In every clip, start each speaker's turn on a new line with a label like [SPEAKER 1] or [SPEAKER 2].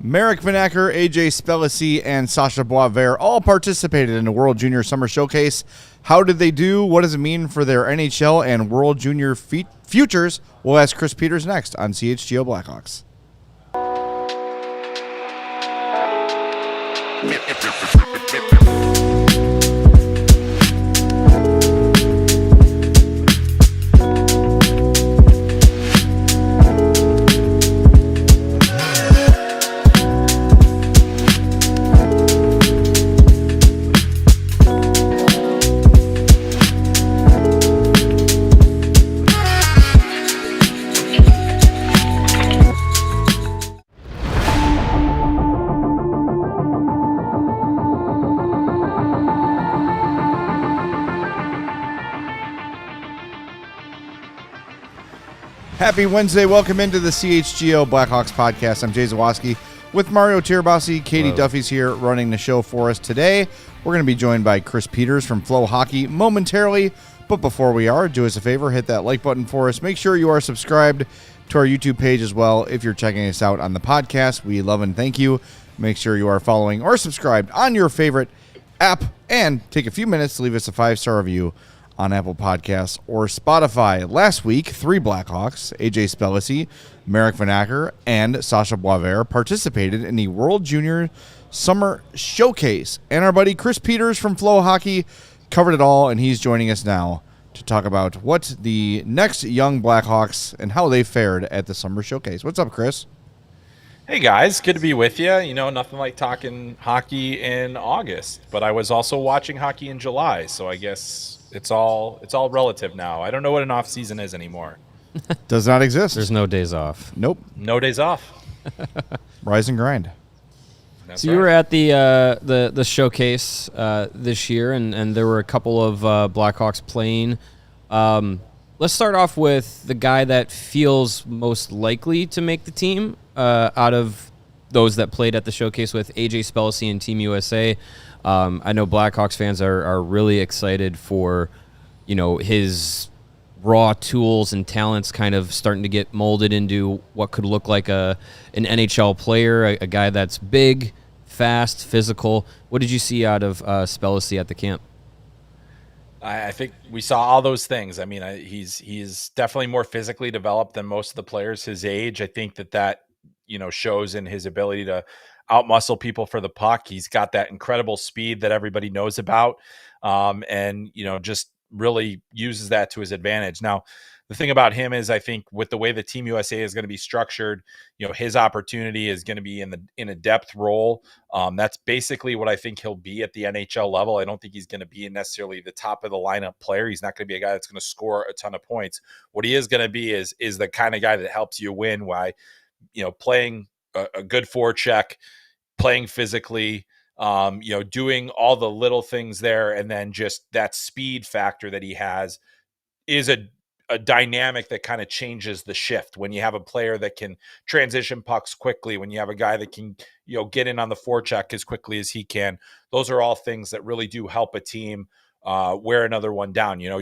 [SPEAKER 1] Marek Vanacker, AJ Spellacy, and Sacha Boisvert all participated in the World Junior Summer Showcase. How did they do? What does it mean for their NHL and World Junior futures? We'll ask Chris Peters next on CHGO Blackhawks. Happy Wednesday. Welcome into the CHGO Blackhawks podcast. I'm Jay Zawoski with Mario Tirabassi. Katie Duffy's here running the show for us today. We're going to be joined by Chris Peters from FloHockey momentarily. But before we are, do us a favor, hit that like button for us. Make sure you are subscribed to our YouTube page as well. If you're checking us out on the podcast, we love and thank you. Make sure you are following or subscribed on your favorite app. And take a few minutes to leave us a 5-star review on Apple Podcasts or Spotify. Last week, 3 Blackhawks, AJ Spellacy, Marek Vanacker, and Sacha Boisvert participated in the World Junior Summer Showcase. And our buddy Chris Peters from FloHockey covered it all, and he's joining us now to talk about what the next young Blackhawks and how they fared at the Summer Showcase. What's up, Chris?
[SPEAKER 2] Hey guys, good to be with you. You know, nothing like talking hockey in August, but I was also watching hockey in July, so I guess it's all relative now. I don't know what an off season is anymore.
[SPEAKER 1] Does not exist.
[SPEAKER 3] There's no days off.
[SPEAKER 1] Nope.
[SPEAKER 2] No days off.
[SPEAKER 1] Rise and grind.
[SPEAKER 3] That's so right. You were at the showcase this year, and there were a couple of Blackhawks playing. Let's start off with the guy that feels most likely to make the team out of those that played at the showcase with AJ Spellacy and Team USA. I know Blackhawks fans are really excited for, you know, his raw tools and talents kind of starting to get molded into what could look like an NHL player, a guy that's big, fast, physical. What did you see out of Spellacy at the camp?
[SPEAKER 2] I think we saw all those things. I mean, he's definitely more physically developed than most of the players his age. I think that you know shows in his ability to outmuscle people for the puck. He's got that incredible speed that everybody knows about, and you know just really uses that to his advantage. Now, the thing about him is, I think with the way the Team USA is going to be structured, you know, his opportunity is going to be in a depth role. That's basically what I think he'll be at the NHL level. I don't think he's going to be necessarily the top of the lineup player. He's not going to be a guy that's going to score a ton of points. What he is going to be is the kind of guy that helps you win by, you know, playing a good forecheck, playing physically, you know, doing all the little things there, and then just that speed factor that he has is a dynamic that kind of changes the shift. When you have a player that can transition pucks quickly, when you have a guy that can, you know, get in on the forecheck as quickly as he can, those are all things that really do help a team wear another one down. You know,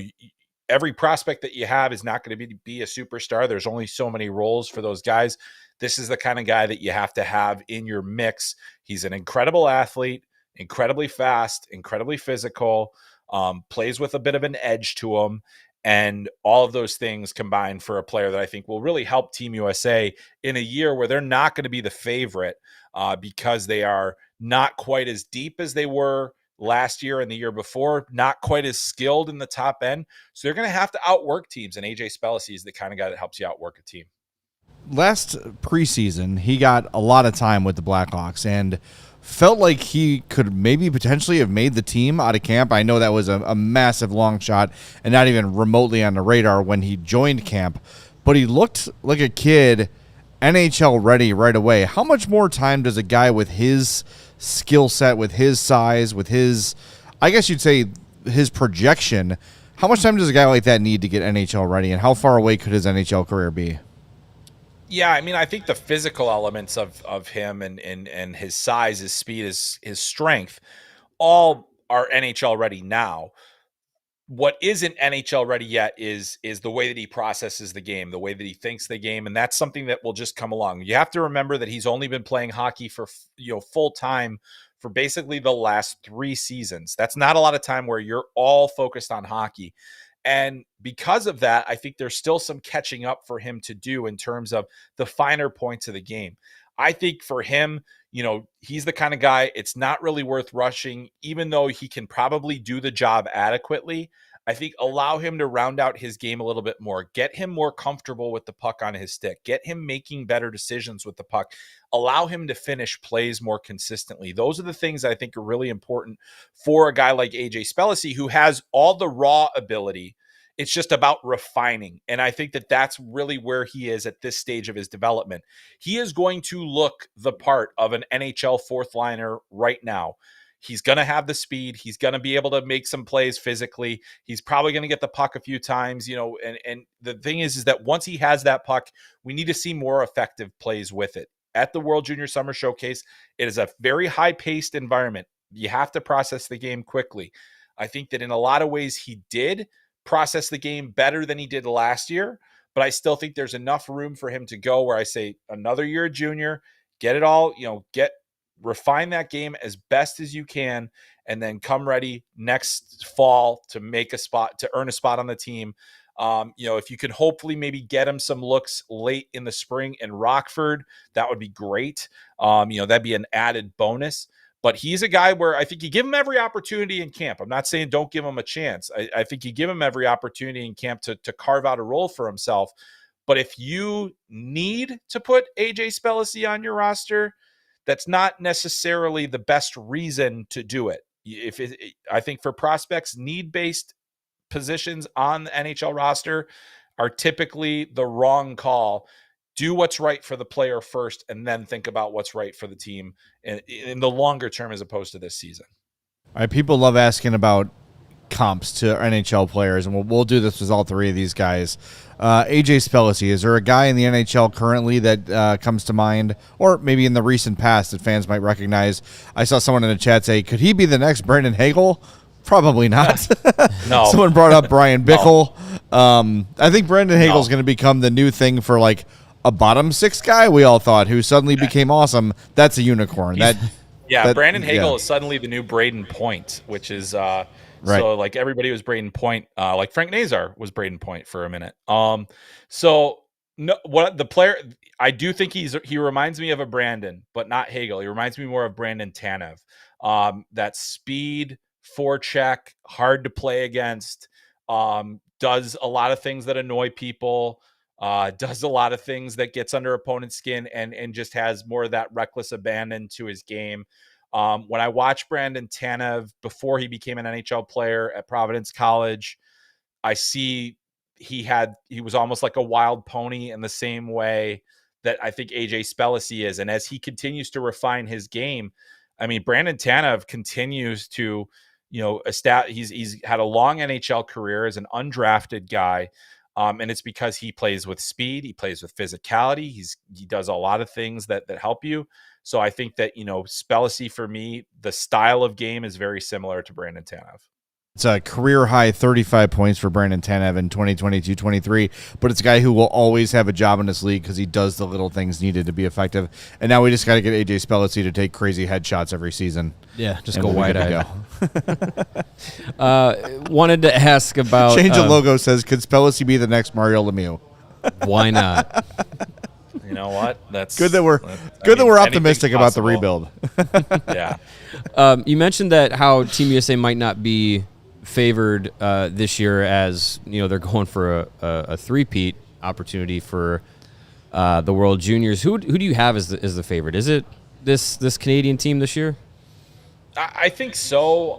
[SPEAKER 2] every prospect that you have is not going to be a superstar. There's only so many roles for those guys. This is the kind of guy that you have to have in your mix. He's an incredible athlete, incredibly fast, incredibly physical, plays with a bit of an edge to him. And all of those things combined for a player that I think will really help Team USA in a year where they're not going to be the favorite because they are not quite as deep as they were last year and the year before, not quite as skilled in the top end. So they're going to have to outwork teams, and AJ Spellacy is the kind of guy that helps you outwork a team.
[SPEAKER 1] Last preseason, he got a lot of time with the Blackhawks and felt like he could maybe potentially have made the team out of camp. I know that was a massive long shot and not even remotely on the radar when he joined camp, but he looked like a kid NHL ready right away. How much more time does a guy with his skill set, with his size, with his, I guess you'd say his projection, how much time does a guy like that need to get NHL ready, and how far away could his NHL career be?
[SPEAKER 2] Yeah, I mean, I think the physical elements of him and his size, his speed, his strength, all are NHL ready now. what isn't NHL ready yet is the way that he processes the game, the way that he thinks the game, and that's something that will just come along. You have to remember that he's only been playing hockey for full time for basically the last 3 seasons. That's not a lot of time where you're all focused on hockey. And because of that, I think there's still some catching up for him to do in terms of the finer points of the game. I think for him, he's the kind of guy, it's not really worth rushing, even though he can probably do the job adequately. I think allow him to round out his game a little bit more, get him more comfortable with the puck on his stick, get him making better decisions with the puck, allow him to finish plays more consistently. Those are the things I think are really important for a guy like AJ Spellacy, who has all the raw ability. It's just about refining. And I think that that's really where he is at this stage of his development. He is going to look the part of an NHL fourth liner right now. He's going to have the speed. He's going to be able to make some plays physically. He's probably going to get the puck a few times, and the thing is that once he has that puck, we need to see more effective plays with it. At the World Junior Summer Showcase, it is a very high-paced environment. You have to process the game quickly. I think that in a lot of ways he did process the game better than he did last year, but I still think there's enough room for him to go where I say another year of junior, get it all, refine that game as best as you can, and then come ready next fall to make a spot, to earn a spot on the team. If you could hopefully maybe get him some looks late in the spring in Rockford, that would be great. That'd be an added bonus. But he's a guy where I think you give him every opportunity in camp. I'm not saying don't give him a chance. I think you give him every opportunity in camp to carve out a role for himself. But if you need to put AJ Spellacy on your roster, that's not necessarily the best reason to do it. I think for prospects, need-based positions on the NHL roster are typically the wrong call. Do what's right for the player first, and then think about what's right for the team in the longer term as opposed to this season.
[SPEAKER 1] All right, people love asking about comps to NHL players, and we'll do this with all 3 of these guys. AJ Spellacy, is there a guy in the NHL currently that comes to mind, or maybe in the recent past that fans might recognize? I saw someone in the chat say, could he be the next Brandon Hagel? Probably not.
[SPEAKER 2] No.
[SPEAKER 1] Someone brought up Brian Bickle. No. I think Brandon Hagel's going to become the new thing for like a bottom 6 guy, we all thought, who suddenly became awesome. That's a unicorn.
[SPEAKER 2] Brandon Hagel is suddenly the new Braden Point, which is right. So like everybody was Braden Point, like Frank Nazar was Braden Point for a minute. So no, what the player, I do think he reminds me of a Brandon, but not Hagel. He reminds me more of Brandon Tanev. That speed, forecheck, hard to play against, does a lot of things that annoy people. Does a lot of things that gets under opponent's skin and just has more of that reckless abandon to his game. When I watched Brandon Tanev before he became an NHL player at Providence College, I see he was almost like a wild pony in the same way that I think AJ Spellacy is. And as he continues to refine his game, I mean, Brandon Tanev continues to, he's had a long NHL career as an undrafted guy. And it's because he plays with speed, he plays with physicality, he does a lot of things that help you. So I think that, Spellacy, for me, the style of game is very similar to Brandon Tanev.
[SPEAKER 1] It's a career high 35 points for Brandon Tanev in 2022-23, but it's a guy who will always have a job in this league because he does the little things needed to be effective. And now we just got to get AJ Spellacy to take crazy headshots every season.
[SPEAKER 3] Yeah, just go wide-eyed. Wanted to ask about...
[SPEAKER 1] Change the logo says, could Spellacy be the next Mario Lemieux?
[SPEAKER 3] Why not?
[SPEAKER 2] You know what? That's
[SPEAKER 1] good that we're optimistic about the rebuild.
[SPEAKER 2] Yeah.
[SPEAKER 3] You mentioned that how Team USA might not be favored this year, as they're going for a three-peat opportunity for the World Juniors. Who do you have as the favorite? Is it this Canadian team this year?
[SPEAKER 2] I think so.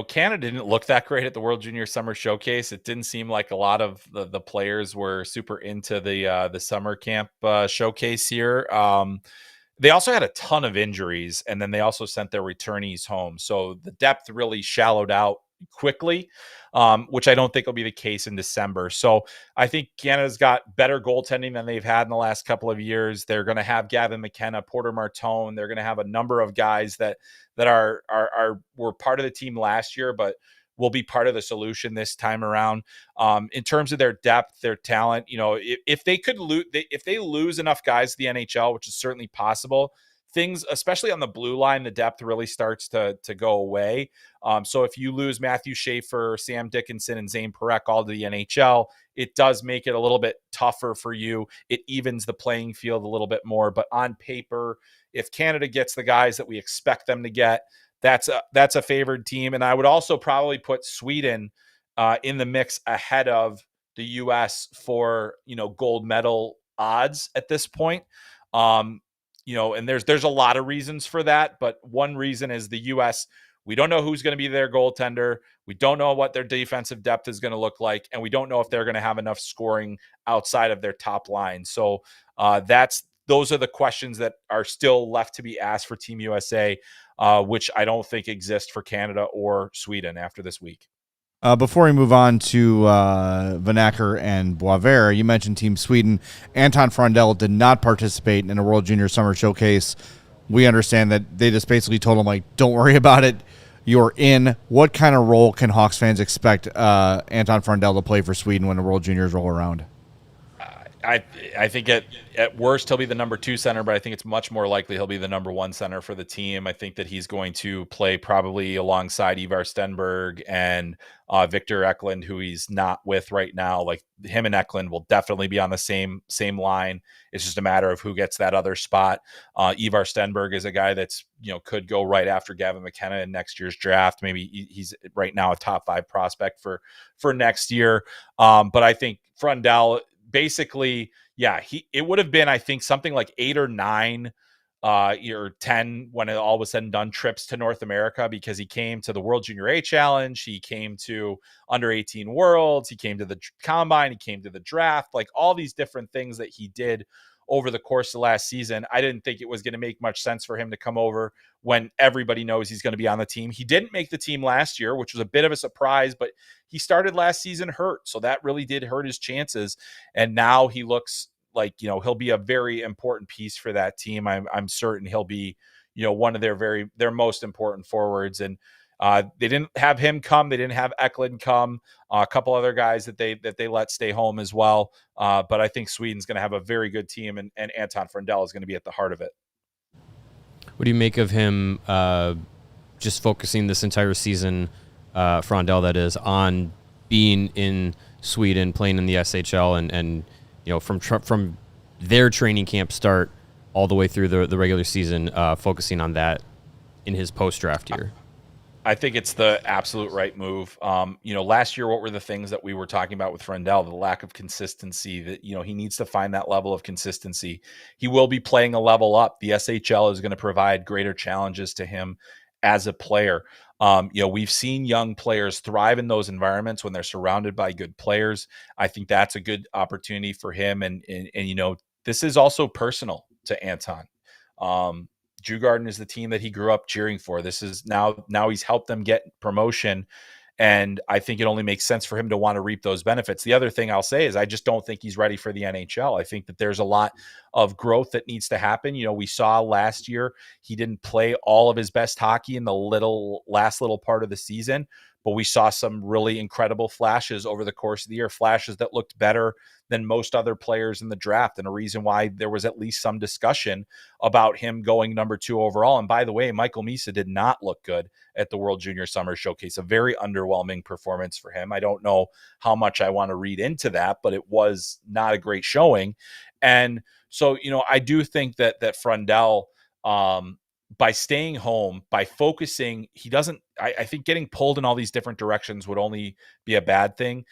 [SPEAKER 2] Canada didn't look that great at the World Junior Summer Showcase. It didn't seem like a lot of the players were super into the summer camp showcase here. They also had a ton of injuries, and then they also sent their returnees home. So the depth really shallowed out quickly, which I don't think will be the case in December. So I think Canada's got better goaltending than they've had in the last couple of years. They're going to have Gavin McKenna, Porter Martone. They're going to have a number of guys that were part of the team last year, but will be part of the solution this time around. In terms of their depth, their talent, if they could if they lose enough guys to the NHL, which is certainly possible, things, especially on the blue line, the depth really starts to go away. So if you lose Matthew Schaefer, Sam Dickinson, and Zane Parekh all to the NHL, it does make it a little bit tougher for you. It evens the playing field a little bit more. But on paper, if Canada gets the guys that we expect them to get, that's a favored team. And I would also probably put Sweden in the mix ahead of the U.S. for, gold medal odds at this point. And there's a lot of reasons for that, but one reason is the U.S., we don't know who's going to be their goaltender. We don't know what their defensive depth is going to look like, and we don't know if they're going to have enough scoring outside of their top line. So those are the questions that are still left to be asked for Team USA, which I don't think exist for Canada or Sweden after this week.
[SPEAKER 1] Before we move on to Vanacker and Boisvert, you mentioned Team Sweden. Anton Frondell did not participate in a World Junior Summer Showcase. We understand that they just basically told him, don't worry about it. You're in. What kind of role can Hawks fans expect Anton Frondell to play for Sweden when the World Juniors roll around?
[SPEAKER 2] I think at worst he'll be the number 2 center, but I think it's much more likely he'll be the number 1 center for the team. I think that he's going to play probably alongside Ivar Stenberg and Victor Eklund, who he's not with right now. Like him and Eklund will definitely be on the same line. It's just a matter of who gets that other spot. Ivar Stenberg is a guy that's could go right after Gavin McKenna in next year's draft. Maybe he's right now a top 5 prospect for next year. But I think Frondell, basically, it would have been, I think, something like 8 or 9 or 10 when it all was said and done trips to North America, because he came to the World Junior A Challenge, he came to under 18 Worlds, he came to the Combine, he came to the draft, like all these different things that he did over the course of last season. I didn't think it was going to make much sense for him to come over when everybody knows he's going to be on the team. He didn't make the team last year, which was a bit of a surprise, but he started last season hurt. So that really did hurt his chances. And now he looks like, he'll be a very important piece for that team. I'm certain he'll be, one of their most important forwards. And they didn't have him come. They didn't have Eklund come. A couple other guys that they let stay home as well. But I think Sweden's going to have a very good team, and Anton Frondell is going to be at the heart of it.
[SPEAKER 3] What do you make of him just focusing this entire season, Frondell that is, on being in Sweden, playing in the SHL, and from their training camp start all the way through the regular season, focusing on that in his post-draft year?
[SPEAKER 2] I think it's the absolute right move. Last year, what were the things that we were talking about with Frondell? The lack of consistency, that, he needs to find that level of consistency. He will be playing a level up. The SHL is going to provide greater challenges to him as a player. We've seen young players thrive in those environments when they're surrounded by good players. I think that's a good opportunity for him. And this is also personal to Anton. Djurgården is the team that he grew up cheering for. This is now he's helped them get promotion. And I think it only makes sense for him to want to reap those benefits. The other thing I'll say is I just don't think he's ready for the NHL. I think that there's a lot of growth that needs to happen. We saw last year he didn't play all of his best hockey in the last little part of the season, but we saw some really incredible flashes over the course of the year, flashes that looked better than most other players in the draft, and a reason why there was at least some discussion about him going number 2 overall. And by the way, Michael Misa did not look good at the World Junior Summer Showcase, a very underwhelming performance for him. I don't know how much I want to read into that, but it was not a great showing. And so, I do think that Frondell, by staying home, by focusing, I think getting pulled in all these different directions would only be a bad thing.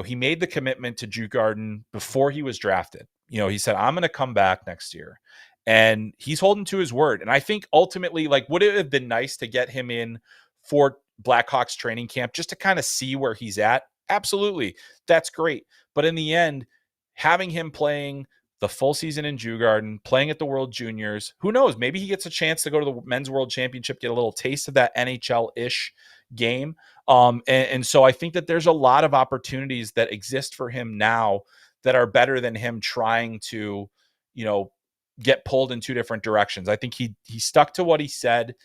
[SPEAKER 2] He made the commitment to Djurgården before he was drafted. He said, I'm going to come back next year. And he's holding to his word. And I think ultimately, would it have been nice to get him in for Blackhawks training camp just to kind of see where he's at? Absolutely. That's great. But in the end, having him playing the full season in Djurgården, playing at the World Juniors, who knows? Maybe he gets a chance to go to the Men's World Championship, get a little taste of that NHL-ish game. And so I think that there's a lot of opportunities that exist for him now that are better than him trying to, get pulled in 2 different directions. I think he stuck to what he said.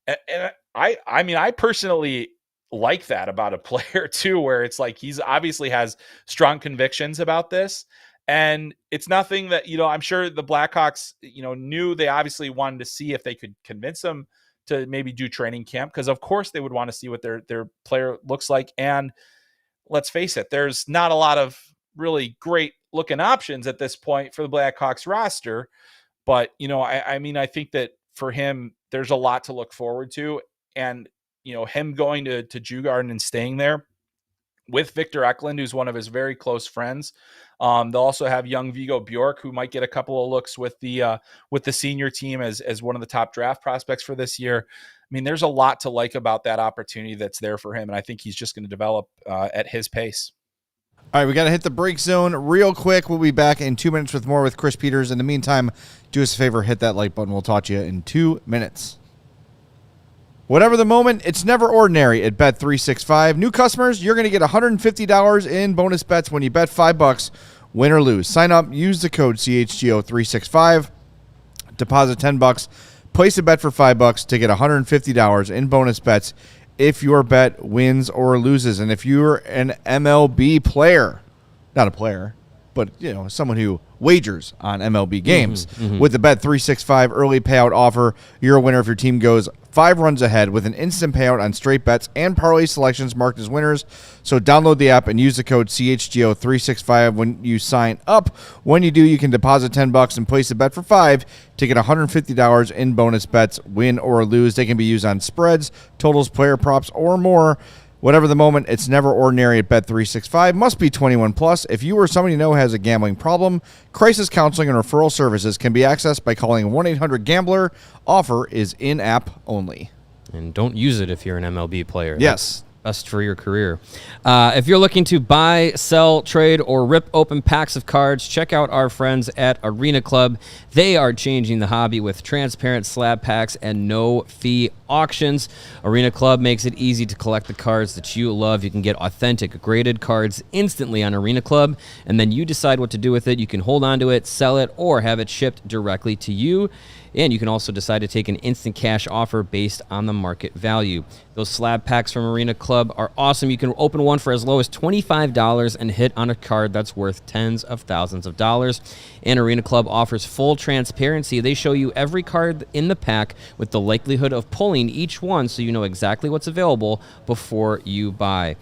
[SPEAKER 2] And I personally like that about a player too, where it's like he's obviously has strong convictions about this. And it's nothing that, I'm sure the Blackhawks, knew they obviously wanted to see if they could convince him to maybe do training camp, because of course they would want to see what their player looks like. And let's face it, there's not a lot of really great looking options at this point for the Blackhawks roster. But, I think that for him, there's a lot to look forward to. And, him going to Djurgården and staying there with Victor Eklund, who's one of his very close friends. They'll also have young Viggo Bjork, who might get a couple of looks with the senior team as one of the top draft prospects for this year. I mean, there's a lot to like about that opportunity that's there for him, and I think he's just going to develop at his pace.
[SPEAKER 1] All right, we got to hit the break zone real quick. We'll be back in 2 minutes with more with Chris Peters. In the meantime, do us a favor, hit that like button. We'll talk to you in 2 minutes. Whatever the moment, it's never ordinary at Bet365. New customers, you're going to get $150 in bonus bets when you bet $5, win or lose. Sign up, use the code CHGO365, deposit $10, place a bet for $5 to get $150 in bonus bets if your bet wins or loses. And if you're an MLB player, not a player, but someone who wagers on MLB games, with the Bet365 early payout offer, you're a winner if your team goes 5 runs ahead with an instant payout on straight bets and parlay selections marked as winners. So download the app and use the code CHGO365 when you sign up. When you do, you can deposit $10 and place a bet for $5 to get $150 in bonus bets, win or lose. They can be used on spreads, totals, player props, or more. Whatever the moment, it's never ordinary at Bet365. Must be 21 plus. If you or someone you know has a gambling problem, crisis counseling and referral services can be accessed by calling 1-800-GAMBLER. Offer is in-app only.
[SPEAKER 3] And don't use it if you're an MLB player.
[SPEAKER 1] Yes.
[SPEAKER 3] Best for your career. If you're looking to buy, sell, trade, or rip open packs of cards, check out our friends at Arena Club. They are changing the hobby with transparent slab packs and no-fee auctions. Arena Club makes it easy to collect the cards that you love. You can get authentic, graded cards instantly on Arena Club, and then you decide what to do with it. You can hold on to it, sell it, or have it shipped directly to you. And you can also decide to take an instant cash offer based on the market value. Those slab packs from Arena Club are awesome. You can open one for as low as $25 and hit on a card that's worth tens of thousands of dollars. And Arena Club offers full transparency. They show you every card in the pack with the likelihood of pulling each one so you know exactly what's available before you buy.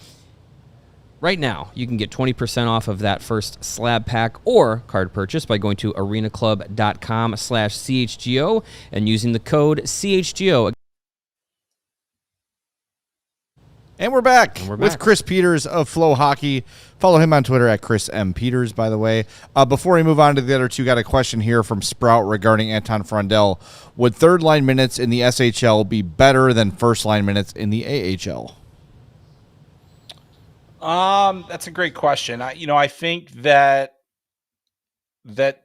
[SPEAKER 3] Right now, you can get 20% off of that first slab pack or card purchase by going to arenaclub.com/CHGO and using the code CHGO.
[SPEAKER 1] And we're back with Chris Peters of FloHockey. Follow him on Twitter at Chris M. Peters, by the way. Before we move on to the other two, got a question here from Sprout regarding Anton Frondell. Would third-line minutes in the SHL be better than first-line minutes in the AHL?
[SPEAKER 2] That's a great question. I think that I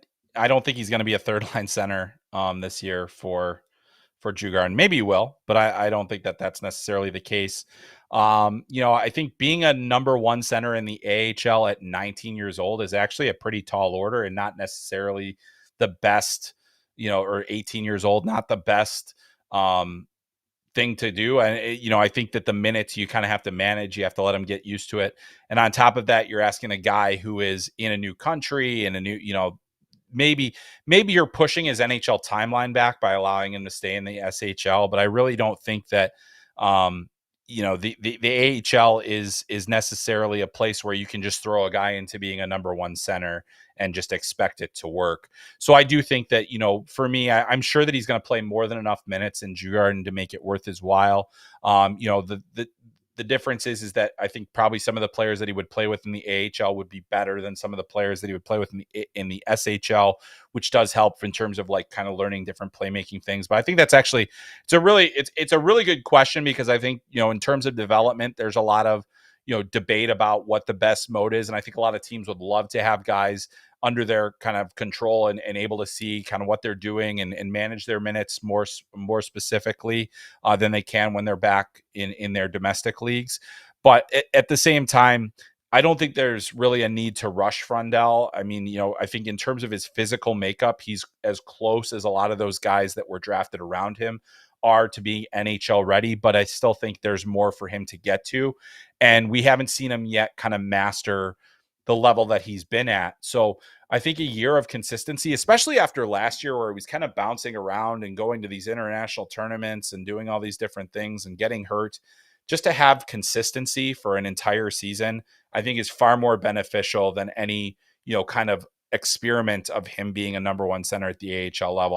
[SPEAKER 2] don't think he's going to be a third line center this year for Djurgården. Maybe he will, but I don't think that that's necessarily the case. I think being a number one center in the AHL at 19 years old is actually a pretty tall order and not necessarily the best, or 18 years old, not the best thing to do. And, I think that the minutes you kind of have to manage, you have to let them get used to it. And on top of that, you're asking a guy who is in a new country and a new, maybe you're pushing his NHL timeline back by allowing him to stay in the SHL. But I really don't think that, the AHL is necessarily a place where you can just throw a guy into being a number one center and just expect it to work. So I do think that, for me, I'm sure that he's going to play more than enough minutes in Djurgården to make it worth his while. The difference is that I think probably some of the players that he would play with in the AHL would be better than some of the players that he would play with in the SHL, which does help in terms of like kind of learning different playmaking things. But I think that's actually, it's a really good question, because I think, in terms of development, there's a lot of, debate about what the best mode is. And I think a lot of teams would love to have guys under their kind of control and able to see kind of what they're doing and manage their minutes more specifically than they can when they're back in their domestic leagues. But at the same time, I don't think there's really a need to rush Frondell. I mean, I think in terms of his physical makeup, he's as close as a lot of those guys that were drafted around him are to be NHL ready, but I still think there's more for him to get to. And we haven't seen him yet kind of master the level that he's been at. So I think a year of consistency, especially after last year where he was kind of bouncing around and going to these international tournaments and doing all these different things and getting hurt, just to have consistency for an entire season, I think is far more beneficial than any, kind of experiment of him being a number one center at the AHL level.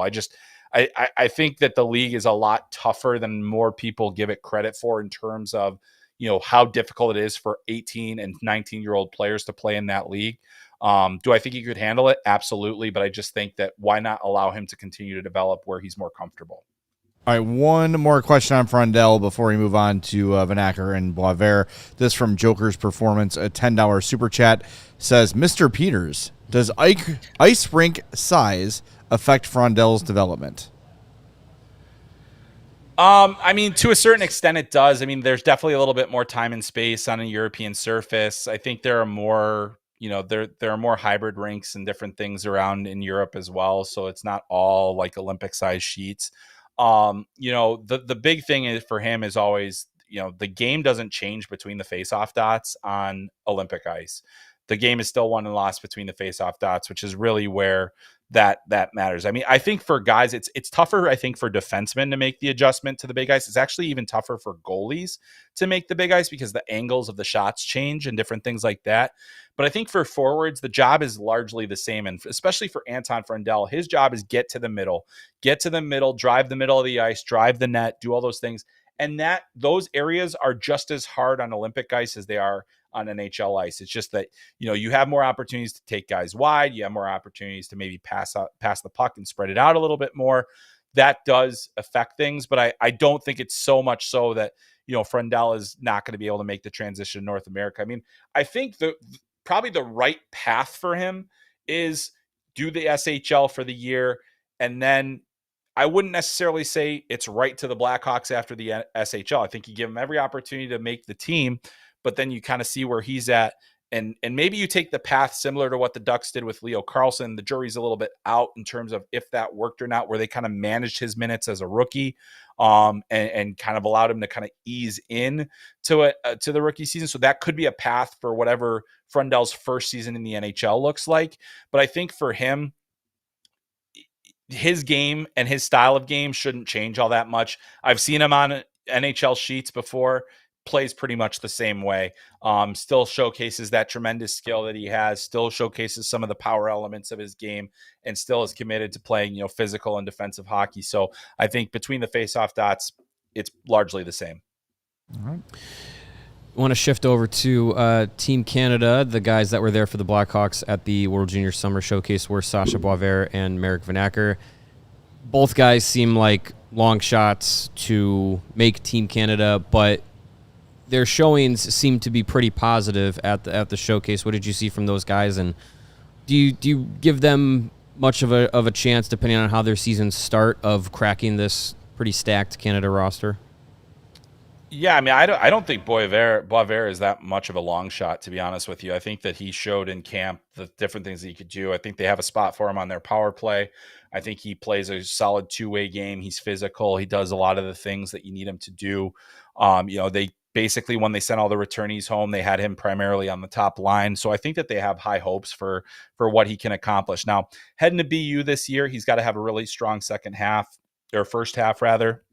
[SPEAKER 2] I think that the league is a lot tougher than more people give it credit for in terms of, how difficult it is for 18 and 19-year-old players to play in that league. Do I think he could handle it? Absolutely. But I just think that why not allow him to continue to develop where he's more comfortable?
[SPEAKER 1] All right, one more question on Frondell before we move on to Vanacker and Boisvert. This from Joker's Performance, a $10 super chat, says, Mr. Peters, does ice rink size affect Frondell's development?
[SPEAKER 2] To a certain extent it does. There's definitely a little bit more time and space on a European surface. I think there are more, there are more hybrid rinks and different things around in Europe as well. So it's not all like Olympic size sheets. The big thing is for him is always, the game doesn't change between the face-off dots on Olympic ice. The game is still won and lost between the face-off dots, which is really where that matters. I think for guys, it's tougher, I think, for defensemen to make the adjustment to the big ice. It's actually even tougher for goalies to make the big ice because the angles of the shots change and different things like that. But I think for forwards, the job is largely the same. And especially for Anton Frondell, his job is get to the middle, drive the middle of the ice, drive the net, do all those things. And those areas are just as hard on Olympic ice as they are on NHL ice. It's just that, you have more opportunities to take guys wide. You have more opportunities to maybe pass the puck and spread it out a little bit more. That does affect things, but I don't think it's so much so that, Frondell is not going to be able to make the transition to North America. I think probably the right path for him is do the SHL for the year. And then I wouldn't necessarily say it's right to the Blackhawks after the SHL. I think you give him every opportunity to make the team, but then you kind of see where he's at. And maybe you take the path similar to what the Ducks did with Leo Carlsson. The jury's a little bit out in terms of if that worked or not, where they kind of managed his minutes as a rookie and kind of allowed him to kind of ease in to the rookie season. So that could be a path for whatever Frondell's first season in the NHL looks like. But I think for him, his game and his style of game shouldn't change all that much. I've seen him on NHL sheets before, plays pretty much the same way. Still showcases that tremendous skill that he has, still showcases some of the power elements of his game, and still is committed to playing, physical and defensive hockey. So I think between the face-off dots, it's largely the same.
[SPEAKER 3] All right. I want to shift over to Team Canada. The guys that were there for the Blackhawks at the World Junior Summer Showcase were Sacha Boisvert and Marek Vanacker. Both guys seem like long shots to make Team Canada, but their showings seem to be pretty positive at the showcase. What did you see from those guys, and do you give them much of a chance, depending on how their seasons start, of cracking this pretty stacked Canada roster?
[SPEAKER 2] Yeah, I don't think Boisvert is that much of a long shot, to be honest with you. I think that he showed in camp the different things that he could do. I think they have a spot for him on their power play. I think he plays a solid two-way game. He's physical. He does a lot of the things that you need him to do. They basically, when they sent all the returnees home, they had him primarily on the top line. So I think that they have high hopes for what he can accomplish. Now, heading to BU this year, he's got to have a really strong first half rather,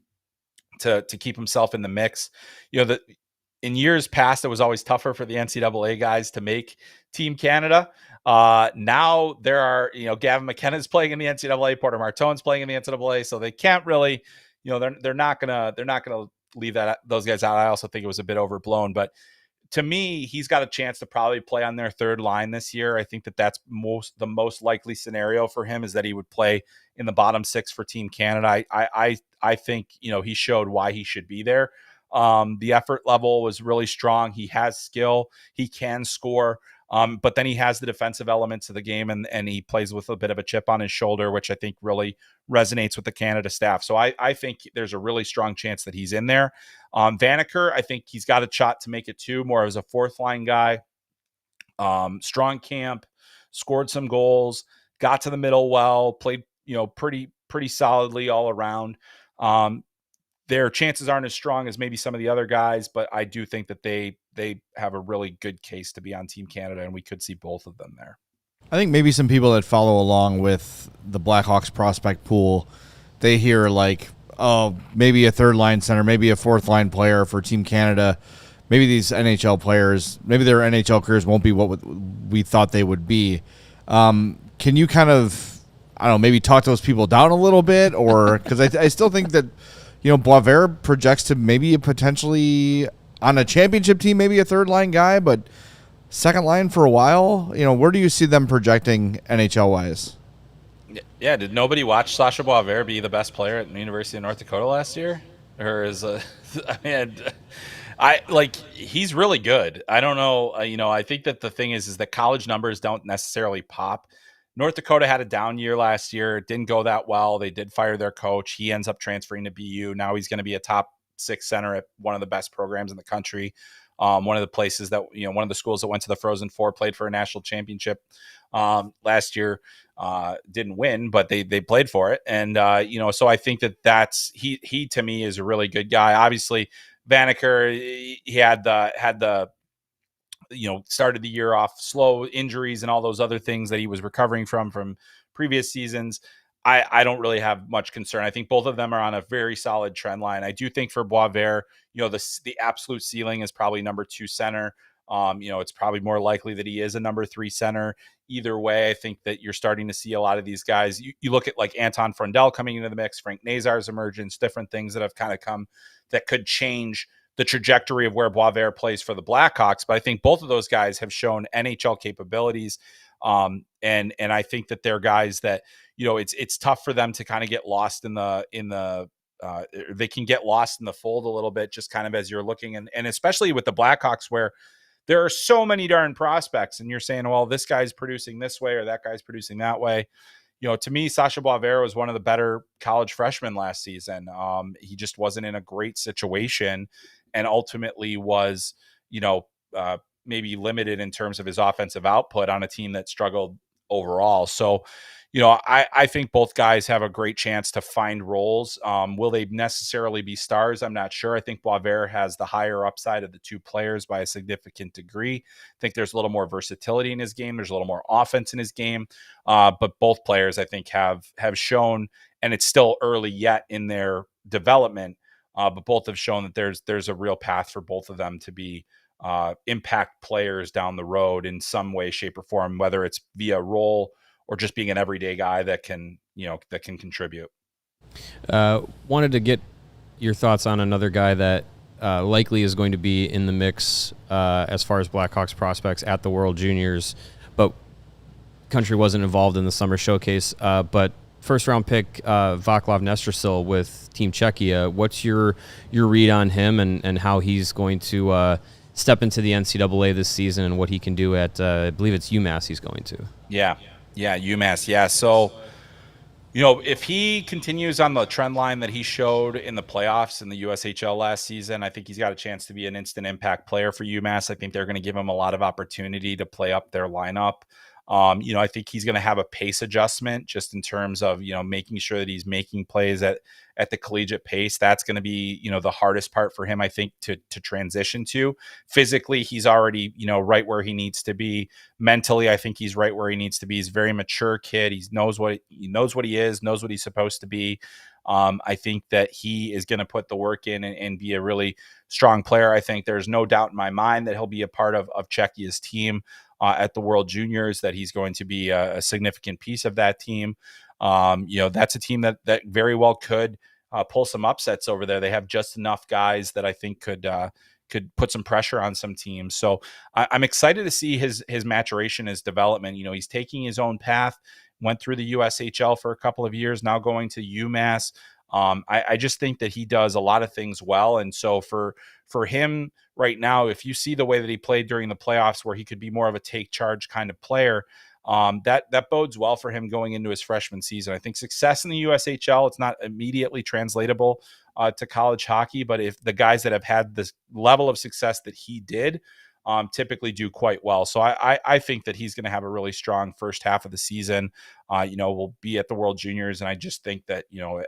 [SPEAKER 2] to keep himself in the mix. In years past, it was always tougher for the NCAA guys to make Team Canada. Now there are, Gavin McKenna's playing in the NCAA, Porter Martone's playing in the NCAA, so they can't really, they're not gonna leave those guys out. I also think it was a bit overblown, but to me, he's got a chance to probably play on their third line this year. I think that's the most likely scenario for him, is that he would play in the bottom six for Team Canada. I think, he showed why he should be there. The effort level was really strong. He has skill. He can score. But then he has the defensive elements of the game, and he plays with a bit of a chip on his shoulder, which I think really resonates with the Canada staff. So I think there's a really strong chance that he's in there. Vanacker, I think he's got a shot to make it too, more as a fourth line guy. Strong camp, scored some goals, got to the middle well, played, pretty solidly all around. their chances aren't as strong as maybe some of the other guys, but I do think that they have a really good case to be on Team Canada, and we could see both of them there.
[SPEAKER 1] I think maybe some people that follow along with the Blackhawks prospect pool, they hear like, oh, maybe a third line center, maybe a fourth line player for Team Canada. Maybe these NHL players, maybe their NHL careers won't be what we thought they would be. Can you kind of, I don't know, maybe talk those people down a little bit? Or because I still think that, Boisvert projects to maybe potentially on a championship team, maybe a third line guy, but second line for a while. Where do you see them projecting NHL-wise?
[SPEAKER 2] Yeah, did nobody watch Sacha Boisvert be the best player at the University of North Dakota last year? Or he's really good. I don't know. I think that the thing is that college numbers don't necessarily pop. North Dakota had a down year last year. It didn't go that well. They did fire their coach. He ends up transferring to BU. Now he's going to be a top 6 center at one of the best programs in the country. One of the places that, one of the schools that went to the Frozen Four, played for a national championship last year. Didn't win, but they played for it. And, so I think that's he to me is a really good guy. Obviously, Vanacker, he had the started the year off slow, injuries and all those other things that he was recovering from previous seasons. I don't really have much concern. I think both of them are on a very solid trend line. I do think for Boisvert, the absolute ceiling is probably number 2 center. It's probably more likely that he is a number 3 center. Either way, I think that you're starting to see a lot of these guys. You look at like Anton Frondell coming into the mix, Frank Nazar's emergence, different things that have kind of come that could change the trajectory of where Boisvert plays for the Blackhawks. But I think both of those guys have shown NHL capabilities. And I think that they're guys that, it's tough for them to kind of get lost they can get lost in the fold a little bit, just kind of as you're looking. And especially with the Blackhawks, where there are so many darn prospects and you're saying, well, this guy's producing this way or that guy's producing that way. To me, Sacha Boisvert was one of the better college freshmen last season. He just wasn't in a great situation and ultimately was, maybe limited in terms of his offensive output on a team that struggled overall. So, I think both guys have a great chance to find roles. Will they necessarily be stars? I'm not sure. I think Boisvert has the higher upside of the two players by a significant degree. I think there's a little more versatility in his game. There's a little more offense in his game. But both players, I think, have shown, and it's still early yet in their development, but both have shown that there's a real path for both of them to be impact players down the road in some way, shape, or form, whether it's via role or just being an everyday guy that can contribute.
[SPEAKER 3] Wanted to get your thoughts on another guy that likely is going to be in the mix as far as Blackhawks prospects at the World Juniors, but country wasn't involved in the summer showcase. But first round pick Vaclav Nestrasil with Team Czechia. What's your read on him and how he's going to step into the NCAA this season and what he can do at I believe it's UMass he's going to.
[SPEAKER 2] Yeah, UMass. Yeah. So, if he continues on the trend line that he showed in the playoffs in the USHL last season, I think he's got a chance to be an instant impact player for UMass. I think they're going to give him a lot of opportunity to play up their lineup. I think he's going to have a pace adjustment just in terms of, making sure that he's making plays at the collegiate pace. That's going to be, the hardest part for him, I think, to transition to. Physically, he's already, right where he needs to be. Mentally, I think he's right where he needs to be. He's a very mature kid. He knows what he is, knows what he's supposed to be. I think that he is going to put the work in and be a really strong player. I think there's no doubt in my mind that he'll be a part of Czechia's team at the World Juniors, that he's going to be a significant piece of that team. That's a team that very well could pull some upsets over there. They have just enough guys that I think could put some pressure on some teams. So I'm excited to see his maturation, his development. He's taking his own path, went through the USHL for a couple of years, now going to UMass. I just think that he does a lot of things well. And so for him right now, if you see the way that he played during the playoffs, where he could be more of a take charge kind of player, that bodes well for him going into his freshman season. I think success in the USHL, it's not immediately translatable to college hockey, but if the guys that have had this level of success that he did, typically do quite well. So I think that he's going to have a really strong first half of the season. We'll be at the World Juniors, and I just think that,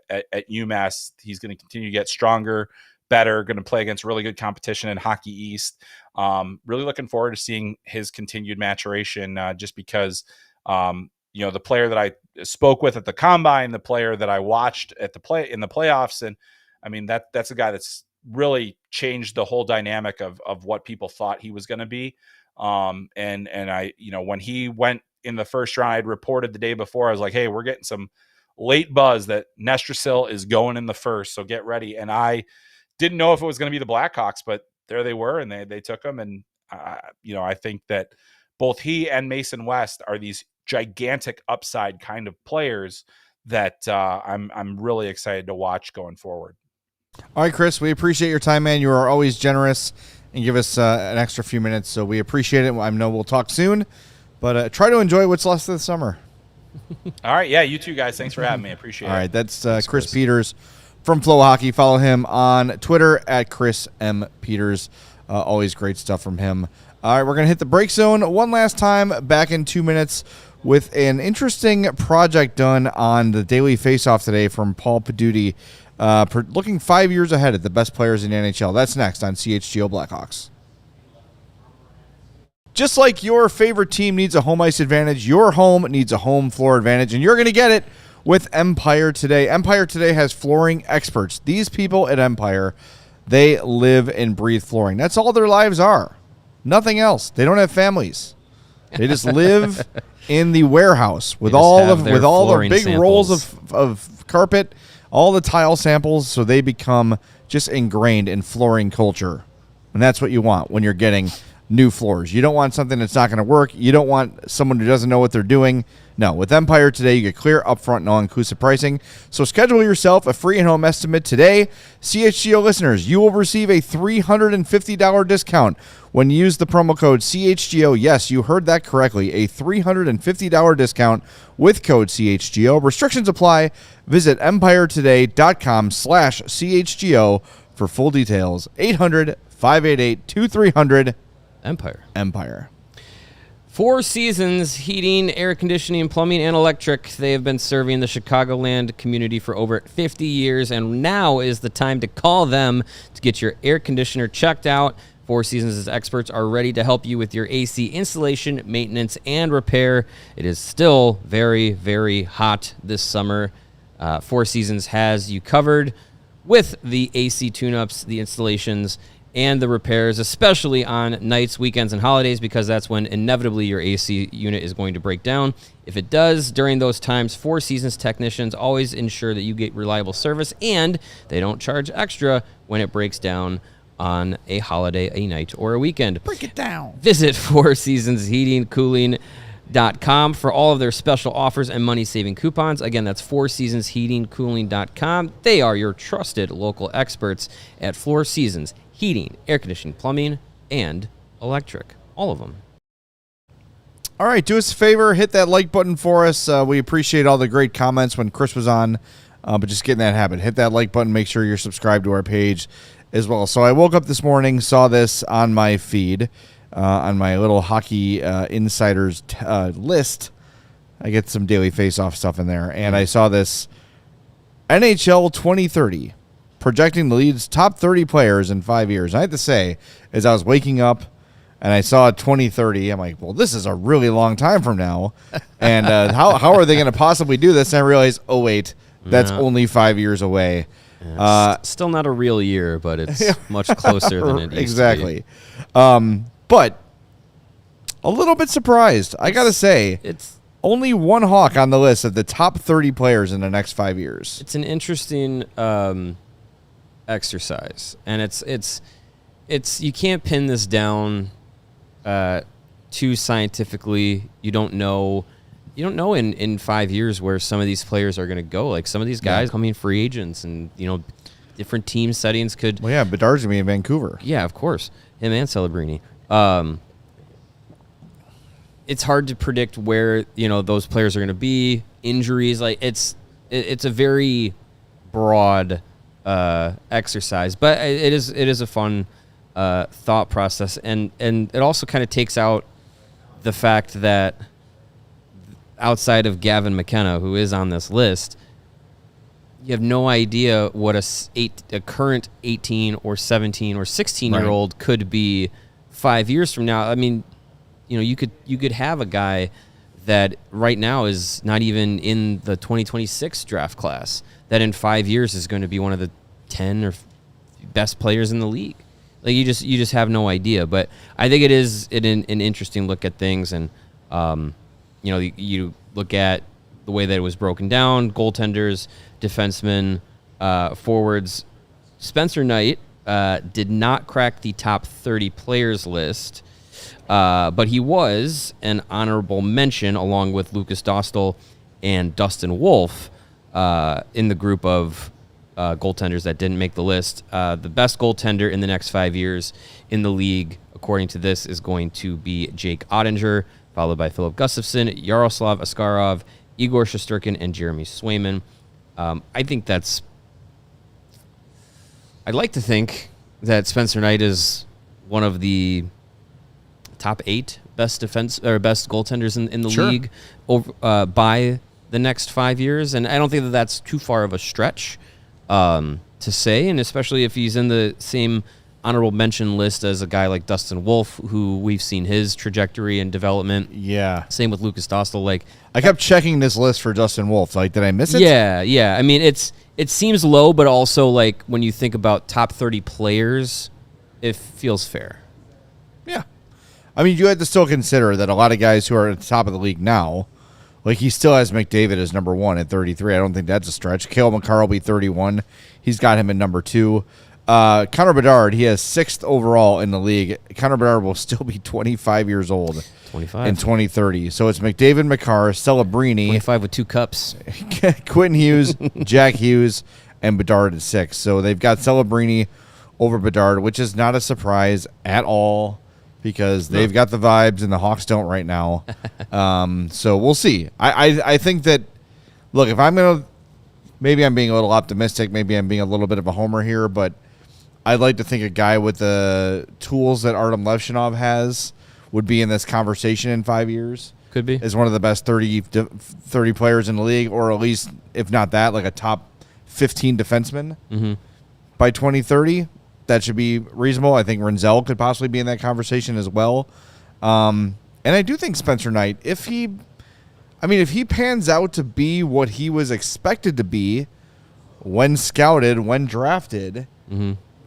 [SPEAKER 2] at UMass, he's going to continue to get stronger, better, going to play against really good competition in Hockey East. Really looking forward to seeing his continued maturation, just because, the player that I spoke with at the combine, the player that I watched in the playoffs. And I mean, that's a guy that's really changed the whole dynamic of what people thought he was going to be. And I, when he went in the first round, I had reported the day before, I was like, hey, we're getting some late buzz that Nestrasil is going in the first, so get ready. And I didn't know if it was going to be the Blackhawks, but there they were, and they took him. And, I think that both he and Mason West are these gigantic upside kind of players that I'm really excited to watch going forward.
[SPEAKER 1] All right, Chris, we appreciate your time, man. You are always generous and give us an extra few minutes, so we appreciate it. I know we'll talk soon, but try to enjoy what's left of the summer.
[SPEAKER 2] All right, yeah, you too, guys. Thanks for having me. I appreciate it.
[SPEAKER 1] All right, that's Chris Peters from FloHockey. Follow him on Twitter at Chris M. Peters. Always great stuff from him. All right, we're going to hit the break zone one last time, back in 2 minutes, with an interesting project done on the Daily Faceoff today from Paul Paduti. Looking 5 years ahead at the best players in the NHL. That's next on CHGO Blackhawks. Just like your favorite team needs a home ice advantage, your home needs a home floor advantage, and you're going to get it with Empire Today. Empire Today has flooring experts. These people at Empire, they live and breathe flooring. That's all their lives are. Nothing else. They don't have families. They just live in the warehouse with all the big samples. Rolls of carpet, all the tile samples, so they become just ingrained in flooring culture. And that's what you want when you're getting new floors. You don't want something that's not going to work. You don't want someone who doesn't know what they're doing. No, with Empire Today, you get clear, upfront, and all-inclusive pricing. So schedule yourself a free in-home estimate today. CHGO listeners, you will receive a $350 discount when you use the promo code CHGO. Yes, you heard that correctly. A $350 discount with code CHGO. Restrictions apply. Visit empiretoday.com/CHGO for full details. 800-588-2300. Empire.
[SPEAKER 3] Four Seasons Heating, Air Conditioning, Plumbing, and Electric. They have been serving the Chicagoland community for over 50 years, and now is the time to call them to get your air conditioner checked out. Four Seasons' experts are ready to help you with your AC installation, maintenance, and repair. It is still very, very hot this summer. Four Seasons has you covered with the AC tune-ups, the installations, and the repairs, especially on nights, weekends, and holidays, because that's when inevitably your AC unit is going to break down. If it does during those times, Four Seasons technicians always ensure that you get reliable service, and they don't charge extra when it breaks down on a holiday, a night, or a weekend.
[SPEAKER 1] Break it down.
[SPEAKER 3] Visit Four Seasons Heating, Cooling.com for all of their special offers and money-saving coupons. Again, that's fourseasonsheatingcooling.com. They are your trusted local experts at Four Seasons Heating, air conditioning, plumbing, and electric. All of them.
[SPEAKER 1] All right, do us a favor, hit that like button for us. We appreciate all the great comments when Chris was on, but just get in that habit. Hit that like button. Make sure you're subscribed to our page as well. So I woke up this morning, saw this on my feed, on my little hockey insiders list. I get some daily face-off stuff in there, and I saw this NHL 2030. Projecting the league's top 30 players in 5 years. I have to say, as I was waking up and I saw 2030, I'm like, well, this is a really long time from now. And how are they going to possibly do this? And I realized, oh, wait, that's only 5 years away.
[SPEAKER 3] Still not a real year, but it's much closer than it used
[SPEAKER 1] exactly. To be. But a little bit surprised. I got to say, it's only one Hawk on the list of the top 30 players in the next 5 years.
[SPEAKER 3] It's an interesting exercise, and it's you can't pin this down too scientifically. You don't know in 5 years where some of these players are going to go. Like some of these guys coming free agents, and different team settings could.
[SPEAKER 1] Well, yeah, Bedard's gonna be in Vancouver.
[SPEAKER 3] Yeah, of course, him and Celebrini. It's hard to predict where those players are going to be. Injuries, like it's a very broad exercise, but it is a fun thought process, and it also kind of takes out the fact that outside of Gavin McKenna, who is on this list, you have no idea what a current 18 or 17 or 16-year-old could be 5 years from now. I mean, you could have a guy that right now is not even in the 2026 draft class that in 5 years is going to be one of the 10 or best players in the league. Like you just have no idea. But I think it is an interesting look at things, and you look at the way that it was broken down: goaltenders, defensemen, forwards. Spencer Knight did not crack the top 30 players list, but he was an honorable mention along with Lucas Dostal and Dustin Wolf in the group of goaltenders that didn't make the list. The best goaltender in the next 5 years in the league, according to this, is going to be Jake Ottinger, followed by Philip Gustafsson, Yaroslav Askarov, Igor Shesterkin, and Jeremy Swayman. I think I'd like to think that Spencer Knight is one of the top 8 best goaltenders in the league by the next 5 years, and I don't think that that's too far of a stretch to say, and especially if he's in the same honorable mention list as a guy like Dustin Wolf, who we've seen his trajectory and development.
[SPEAKER 1] Yeah. Same
[SPEAKER 3] with Lucas Dostal. Like,
[SPEAKER 1] I kept checking this list for Dustin Wolf. Like, did I miss it?
[SPEAKER 3] Yeah. I mean, it seems low, but also like when you think about top 30 players, it feels fair.
[SPEAKER 1] Yeah. I mean, you had to still consider that a lot of guys who are at the top of the league now, like he still has McDavid as number 1 at 33. I don't think that's a stretch. Cale Makar will be 31. He's got him at number 2. Connor Bedard, he has 6th overall in the league. Connor Bedard will still be 25 years old
[SPEAKER 3] 25
[SPEAKER 1] in 2030. So it's McDavid, Makar, Celebrini.
[SPEAKER 3] 25 with 2 cups.
[SPEAKER 1] Quentin Hughes, Jack Hughes, and Bedard at 6. So they've got Celebrini over Bedard, which is not a surprise at all because they've got the vibes and the Hawks don't right now. So we'll see. I think that, look, if I'm going to, maybe I'm being a little optimistic, maybe I'm being a little bit of a homer here, but I'd like to think a guy with the tools that Artem Levshinov has would be in this conversation in 5 years.
[SPEAKER 3] Could be.
[SPEAKER 1] As one of the best 30 players in the league, or at least, if not that, like a top 15 defenseman by 2030. That should be reasonable. I think Renzel could possibly be in that conversation as well. And I do think Spencer Knight, if he pans out to be what he was expected to be when scouted, when drafted,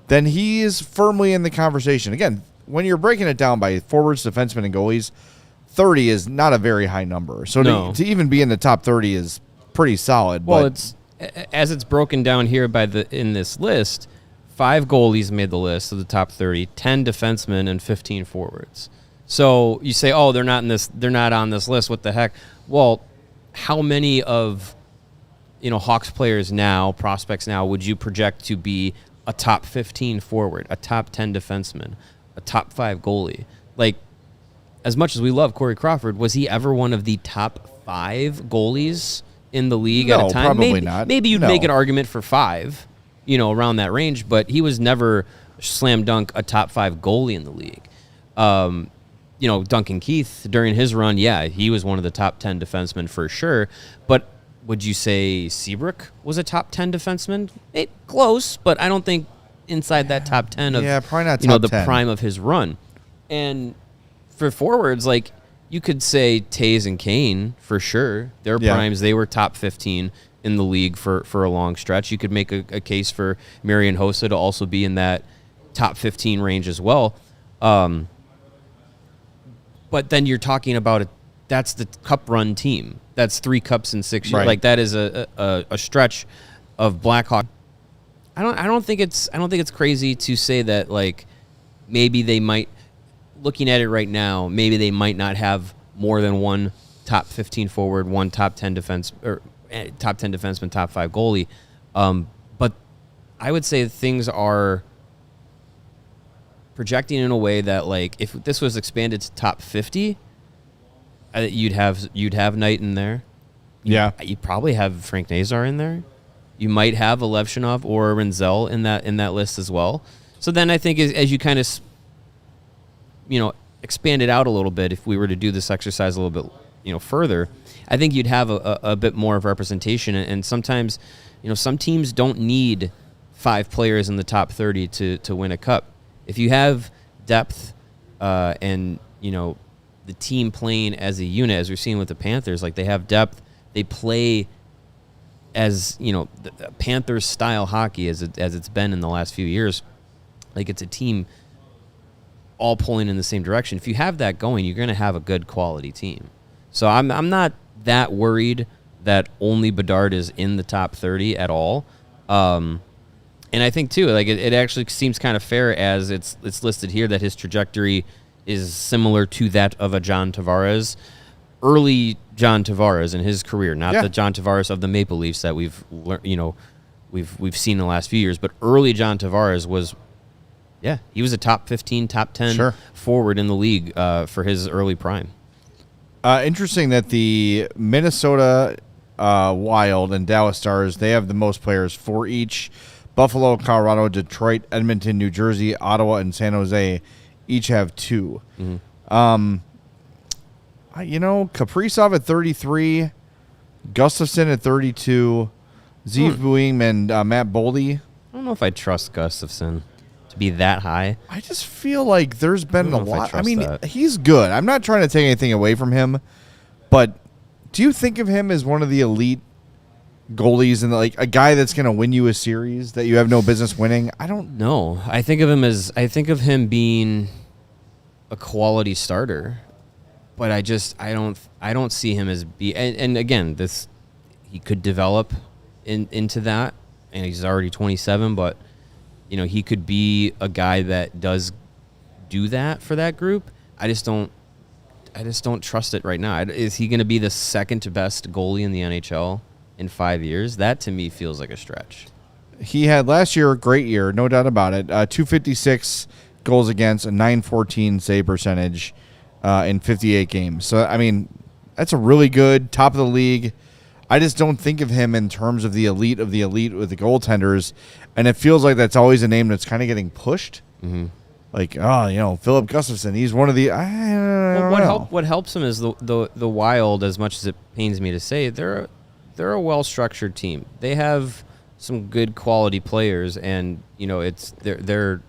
[SPEAKER 1] then he is firmly in the conversation. Again, when you're breaking it down by forwards, defensemen, and goalies, 30 is not a very high number. So to even be in the top 30 is pretty solid.
[SPEAKER 3] Well, as it's broken down here in this list, 5 goalies made the list of the top 30, 10 defensemen, and 15 forwards. So you say, oh, they're not on this list. What the heck? Well, how many of Hawks players now, prospects now, would you project to be a top 15 forward, a top 10 defenseman, a top 5 goalie? Like, as much as we love Corey Crawford, was he ever one of the top 5 goalies in the league at a time?
[SPEAKER 1] Probably not.
[SPEAKER 3] Maybe you'd make an argument for 5, around that range, but he was never slam dunk a top 5 goalie in the league. Duncan Keith, during his run, he was one of the top 10 defensemen for sure. But would you say Seabrook was a top 10 defenseman? Close, but I don't think inside that top 10 of
[SPEAKER 1] probably not top
[SPEAKER 3] the
[SPEAKER 1] 10.
[SPEAKER 3] prime of his run. And for forwards, like you could say Taves and Kane for sure. Their primes, they were top 15 in the league for a long stretch. You could make a case for Marian Hossa to also be in that top 15 range as well. But then you're talking about that's the cup run team. That's 3 cups in 6 years.
[SPEAKER 1] Right.
[SPEAKER 3] Like that is a stretch of Blackhawks. I don't think it's crazy to say that like maybe they might, looking at it right now, maybe they might not have more than one top 15 forward, one top 10 defense or top 10 defenseman, top 5 goalie. But I would say things are projecting in a way that like if this was expanded to top 50, you'd have Knight in there. You'd probably have Frank Nazar in there. You might have a Levshinov or a Renzel in that list as well. So then I think as you kind of, expand it out a little bit, if we were to do this exercise a little bit, further, I think you'd have a bit more of representation. And sometimes, some teams don't need 5 players in the top 30 to win a cup. If you have depth and, the team playing as a unit, as we're seeing with the Panthers, like they have depth, they play as, the Panthers style hockey as it's been in the last few years. Like it's a team all pulling in the same direction. If you have that going, you're going to have a good quality team. So I'm not that worried that only Bedard is in the top 30 at all. And I think too, like it actually seems kind of fair as it's listed here that his trajectory is similar to that of a John Tavares, early John Tavares in his career, not the John Tavares of the Maple Leafs that we've seen in the last few years, but early John Tavares was, he was a top 15, top 10 forward in the league for his early prime.
[SPEAKER 1] Interesting that the Minnesota Wild and Dallas Stars, they have the most players for each. Buffalo, Colorado, Detroit, Edmonton, New Jersey, Ottawa, and San Jose each have 2. Mm-hmm. Kaprizov at 33, Gustafsson at 32, Zeev Buing and Matt Boldy.
[SPEAKER 3] I don't know if I trust Gustafsson to be that high.
[SPEAKER 1] I just feel like there's been a lot. I mean, he's good. I'm not trying to take anything away from him, but do you think of him as one of the elite goalies and like a guy that's going to win you a series that you have no business winning? I don't
[SPEAKER 3] know. I think of him being a quality starter, but I don't see him as and again, he could develop into that, and he's already 27, but he could be a guy that does do that for that group. I just don't trust it right now. Is he going to be the second best goalie in the NHL in 5 years? That to me feels like a stretch.
[SPEAKER 1] He had last year a great year, no doubt about it. 256 goals against, a 914 save percentage in 58 games. So, I mean, that's a really good top of the league. I just don't think of him in terms of the elite with the goaltenders, and it feels like that's always a name that's kind of getting pushed. Mm-hmm. Like, Philip Gustafsson, he's one of the.
[SPEAKER 3] What helps him is the Wild, as much as it pains me to say, they're a well-structured team. They have some good quality players, and it's they're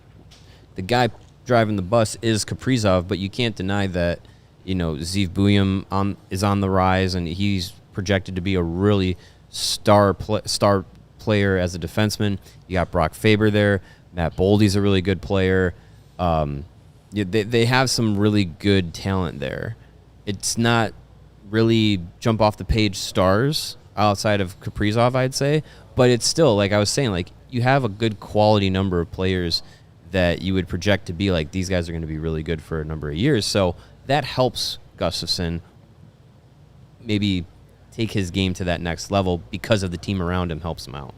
[SPEAKER 3] the guy driving the bus is Kaprizov, but you can't deny that Zeev Buing is on the rise, and he's projected to be a really star player as a defenseman. You got Brock Faber there. Matt Boldy's a really good player. They have some really good talent there. It's not really jump off the page stars outside of Kaprizov, I'd say, but it's still, like I was saying, like you have a good quality number of players that you would project to be like these guys are going to be really good for a number of years. So that helps Gustafsson maybe take his game to that next level because of the team around him helps him out.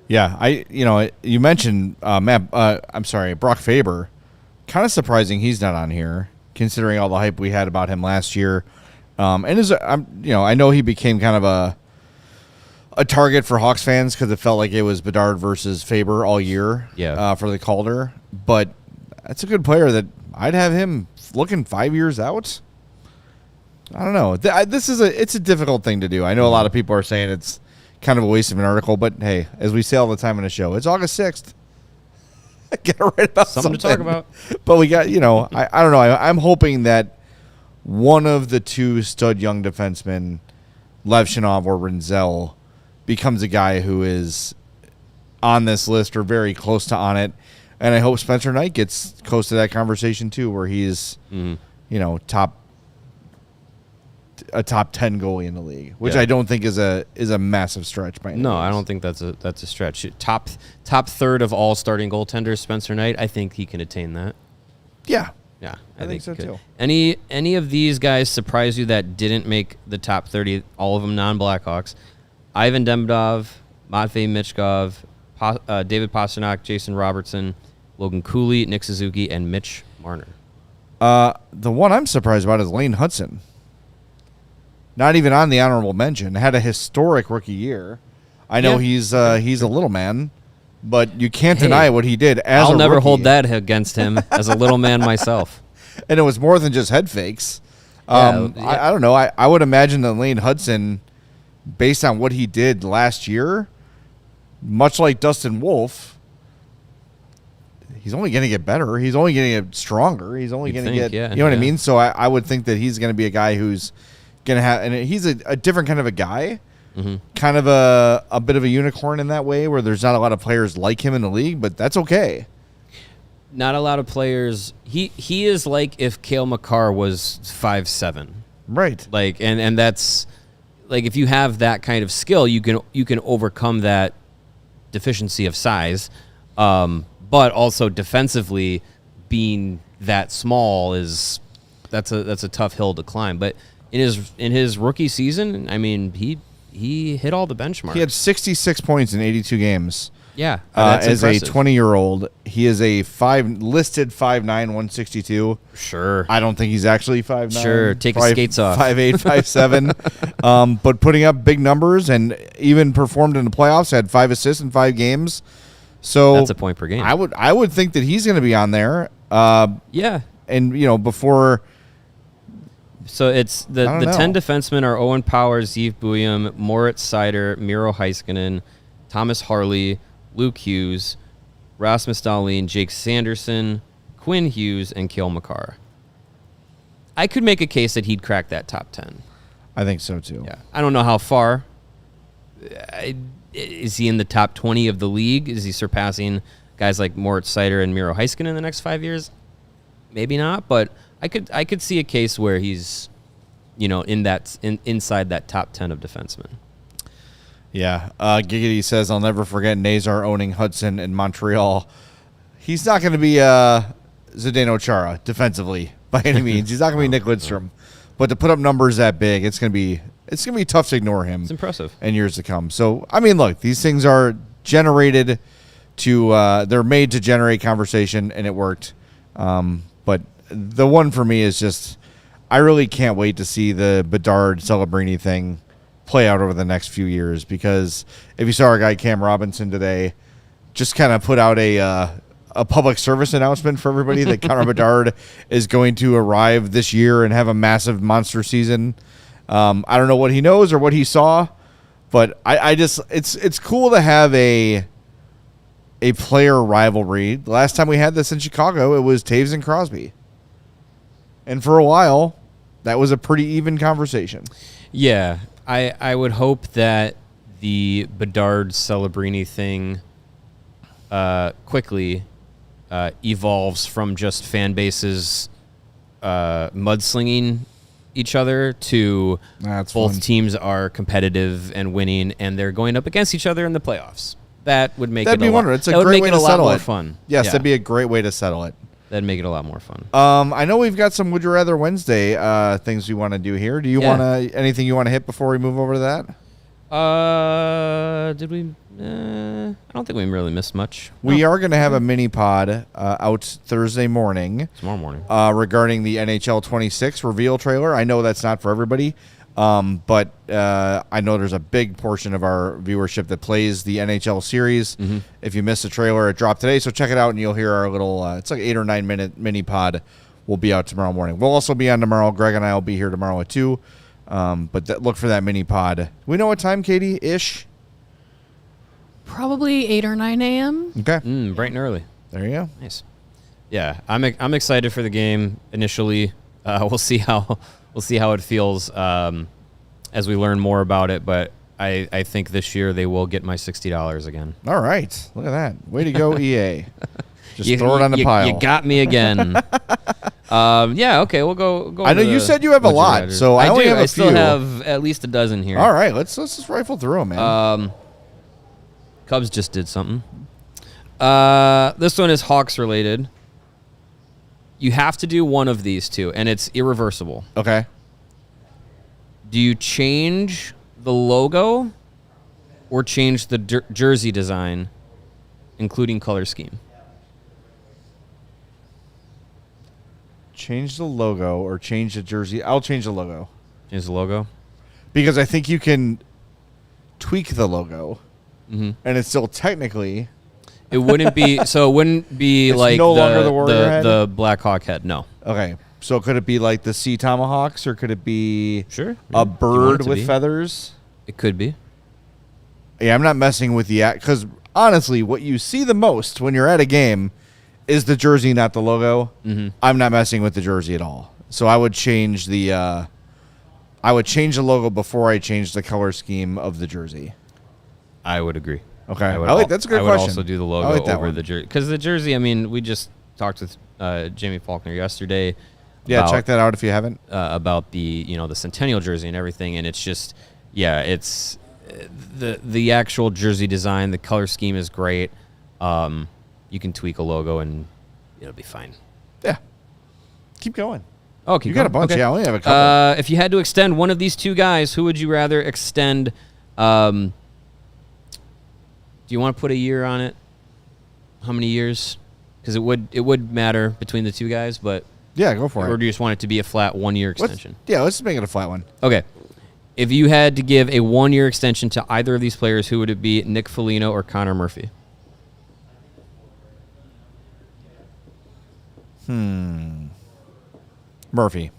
[SPEAKER 1] Yeah, you mentioned Brock Faber. Kind of surprising he's not on here, considering all the hype we had about him last year. I know he became kind of a target for Hawks fans because it felt like it was Bedard versus Faber all year. For the Calder, but that's a good player that I'd have him looking 5 years out. I don't know. It's a difficult thing to do. I know a lot of people are saying it's kind of a waste of an article, but hey, as we say all the time on the show, it's August 6th. Get to write about something
[SPEAKER 3] to talk about.
[SPEAKER 1] But we got, I don't know. I'm hoping that one of the two stud young defensemen, Levshinov or Rinzel, becomes a guy who is on this list or very close to on it. And I hope Spencer Knight gets close to that conversation too, where he's, a top 10 goalie in the league, which I don't think is a massive stretch by any means.
[SPEAKER 3] I don't think that's a stretch. Top third of all starting goaltenders, Spencer Knight. I think he can attain that.
[SPEAKER 1] Yeah,
[SPEAKER 3] I think
[SPEAKER 1] so too.
[SPEAKER 3] Any of these guys surprise you that didn't make the top 30? All of them non-Blackhawks. Ivan Demidov, Matvei Michkov, David Pastrnak, Jason Robertson, Logan Cooley, Nick Suzuki, and Mitch Marner.
[SPEAKER 1] The one I'm surprised about is Lane Hudson. Not even on the honorable mention. Had a historic rookie year. I know he's a little man, but you can't deny what he did as
[SPEAKER 3] I'll
[SPEAKER 1] a
[SPEAKER 3] never
[SPEAKER 1] rookie.
[SPEAKER 3] hold that against him as a little man myself.
[SPEAKER 1] And it was more than just head fakes.
[SPEAKER 3] Yeah.
[SPEAKER 1] I don't know. I would imagine that Lane Hudson, based on what he did last year, much like Dustin Wolf, he's only going to get better. He's only going to get stronger. He's only going to get, you know what I mean? So I would think that he's going to be a guy who's going to have, and he's a different kind of a guy, kind of a bit of a unicorn in that way, where there's not a lot of players like him in the league, but that's okay.
[SPEAKER 3] Not a lot of players. He is like if Cale Makar was 5'7".
[SPEAKER 1] Right.
[SPEAKER 3] Like and that's like if you have that kind of skill, you can overcome that deficiency of size. But also defensively, being that small that's a tough hill to climb. But in his rookie season, I mean, he hit all the benchmarks.
[SPEAKER 1] He had 66 points in 82 games.
[SPEAKER 3] Yeah, that's
[SPEAKER 1] as
[SPEAKER 3] impressive.
[SPEAKER 1] a 20-year-old, he is a listed 5'9", 162.
[SPEAKER 3] Sure.
[SPEAKER 1] I don't think he's actually 5'9".
[SPEAKER 3] Sure, take his skates off.
[SPEAKER 1] 5'8", 5'7". But putting up big numbers and even performed in the playoffs, had 5 assists in 5 games. So
[SPEAKER 3] that's a point per game.
[SPEAKER 1] I would think that he's going to be on there.
[SPEAKER 3] Yeah.
[SPEAKER 1] And before.
[SPEAKER 3] So it's the 10 defensemen are Owen Powers, Yves Bouillon, Moritz Seider, Miro Heiskanen, Thomas Harley, Luke Hughes, Rasmus Dahlin, Jake Sanderson, Quinn Hughes, and Cale Makar. I could make a case that he'd crack that top 10.
[SPEAKER 1] I think so, too.
[SPEAKER 3] Yeah. I don't know how far. Is he in the top 20 of the league? Is he surpassing guys like Moritz Seider and Miro Heiskanen in the next 5 years? Maybe not, but I could see a case where he's, inside that top 10 of defensemen.
[SPEAKER 1] Yeah. Giggity says, I'll never forget Nazar owning Hudson in Montreal. He's not going to be Zdeno Chara defensively by any means. He's not going to be Nick Lidstrom. But to put up numbers that big, it's going to be tough to ignore him.
[SPEAKER 3] It's impressive.
[SPEAKER 1] In years to come. So, I mean, look, these things are generated they're made to generate conversation, and it worked. But the one for me is just, I really can't wait to see the Bedard Celebrini thing play out over the next few years, because if you saw our guy Cam Robinson today, just kind of put out a public service announcement for everybody that Connor Bedard is going to arrive this year and have a massive monster season. I don't know what he knows or what he saw, but I just it's cool to have a player rivalry. The last time we had this in Chicago, it was Taves and Crosby, and for a while, that was a pretty even conversation.
[SPEAKER 3] Yeah. I would hope that the Bedard Celebrini thing quickly evolves from just fan bases mudslinging each other to both teams are competitive and winning, and they're going up against each other in the playoffs. That would make
[SPEAKER 1] That'd
[SPEAKER 3] it
[SPEAKER 1] be wonderful. It's a great way to settle it.
[SPEAKER 3] Fun.
[SPEAKER 1] Yes, that'd be a great way to settle it.
[SPEAKER 3] That'd make it a lot more fun.
[SPEAKER 1] I know we've got some Would You Rather Wednesday things we want to do here. Do you want to anything you want to hit before we move over to that?
[SPEAKER 3] Did we? I don't think we really missed much.
[SPEAKER 1] We are going to have a mini pod out Thursday morning.
[SPEAKER 3] Tomorrow morning.
[SPEAKER 1] Regarding the NHL 26 reveal trailer. I know that's not for everybody, but I know there's a big portion of our viewership that plays the NHL series. Mm-hmm. If you missed the trailer, it dropped today, so check it out and you'll hear our little, it's like 8 or 9 minute mini pod. Will be out tomorrow morning. We'll also be on tomorrow. Greg and I will be here tomorrow at 2. But look for that mini pod. We know what time, Katie, ish?
[SPEAKER 4] Probably 8 or 9 a.m.
[SPEAKER 1] Okay.
[SPEAKER 3] Bright and early.
[SPEAKER 1] There you go.
[SPEAKER 3] Nice. Yeah, I'm excited for the game initially. We'll see how it feels as we learn more about it, but I think this year they will get my $60 again.
[SPEAKER 1] All right. Look at that. Way to go, EA. Just throw it on the pile.
[SPEAKER 3] You got me again. Yeah, okay, we'll go.
[SPEAKER 1] I know you said you have a lot, so I only have a few.
[SPEAKER 3] I still have at least a dozen here.
[SPEAKER 1] All right, let's just rifle through them, man.
[SPEAKER 3] Cubs just did something. This one is Hawks related. You have to do one of these two, and it's irreversible.
[SPEAKER 1] Okay.
[SPEAKER 3] Do you change the logo or change the jersey design, including color scheme?
[SPEAKER 1] Change the logo or change the jersey. I'll change the logo.
[SPEAKER 3] Change the logo?
[SPEAKER 1] Because I think you can tweak the logo, and it's still technically
[SPEAKER 3] It wouldn't be. So it wouldn't be
[SPEAKER 1] It's
[SPEAKER 3] like
[SPEAKER 1] no longer the warrior head?
[SPEAKER 3] the Blackhawk head. No.
[SPEAKER 1] Okay. So could it be like the Sea Tomahawks, or could it be
[SPEAKER 3] Sure.
[SPEAKER 1] a
[SPEAKER 3] You want
[SPEAKER 1] bird
[SPEAKER 3] it to
[SPEAKER 1] with
[SPEAKER 3] be.
[SPEAKER 1] feathers?
[SPEAKER 3] It could be.
[SPEAKER 1] Yeah, I'm not messing with the act, because honestly, what you see the most when you're at a game is the jersey, not the logo.
[SPEAKER 3] Mm-hmm.
[SPEAKER 1] I'm not messing with the jersey at all. So I would change the logo before I change the color scheme of the jersey.
[SPEAKER 3] I would agree.
[SPEAKER 1] Okay,
[SPEAKER 3] I would
[SPEAKER 1] that's a good
[SPEAKER 3] I
[SPEAKER 1] question.
[SPEAKER 3] would also do the
[SPEAKER 1] I
[SPEAKER 3] logo
[SPEAKER 1] like that
[SPEAKER 3] over
[SPEAKER 1] one.
[SPEAKER 3] the jersey, because the jersey. I mean, we just talked with Jamie Faulkner yesterday.
[SPEAKER 1] Yeah,
[SPEAKER 3] about,
[SPEAKER 1] check that out if you haven't.
[SPEAKER 3] About the the Centennial jersey and everything, and it's just it's the actual jersey design. The color scheme is great. You can tweak a logo and it'll be fine.
[SPEAKER 1] Yeah, keep going.
[SPEAKER 3] Oh,
[SPEAKER 1] You got a bunch.
[SPEAKER 3] Okay.
[SPEAKER 1] Yeah, I only have a couple.
[SPEAKER 3] If you had to extend one of these two guys, who would you rather extend? Do you want to put a year on it? How many years? Because it would matter between the two guys, but
[SPEAKER 1] Yeah, go for
[SPEAKER 3] or
[SPEAKER 1] it.
[SPEAKER 3] do you just want it to be a flat 1 year extension?
[SPEAKER 1] Let's make it a flat one.
[SPEAKER 3] Okay. If you had to give a 1 year extension to either of these players, who would it be? Nick Foligno or Connor Murphy?
[SPEAKER 1] Murphy.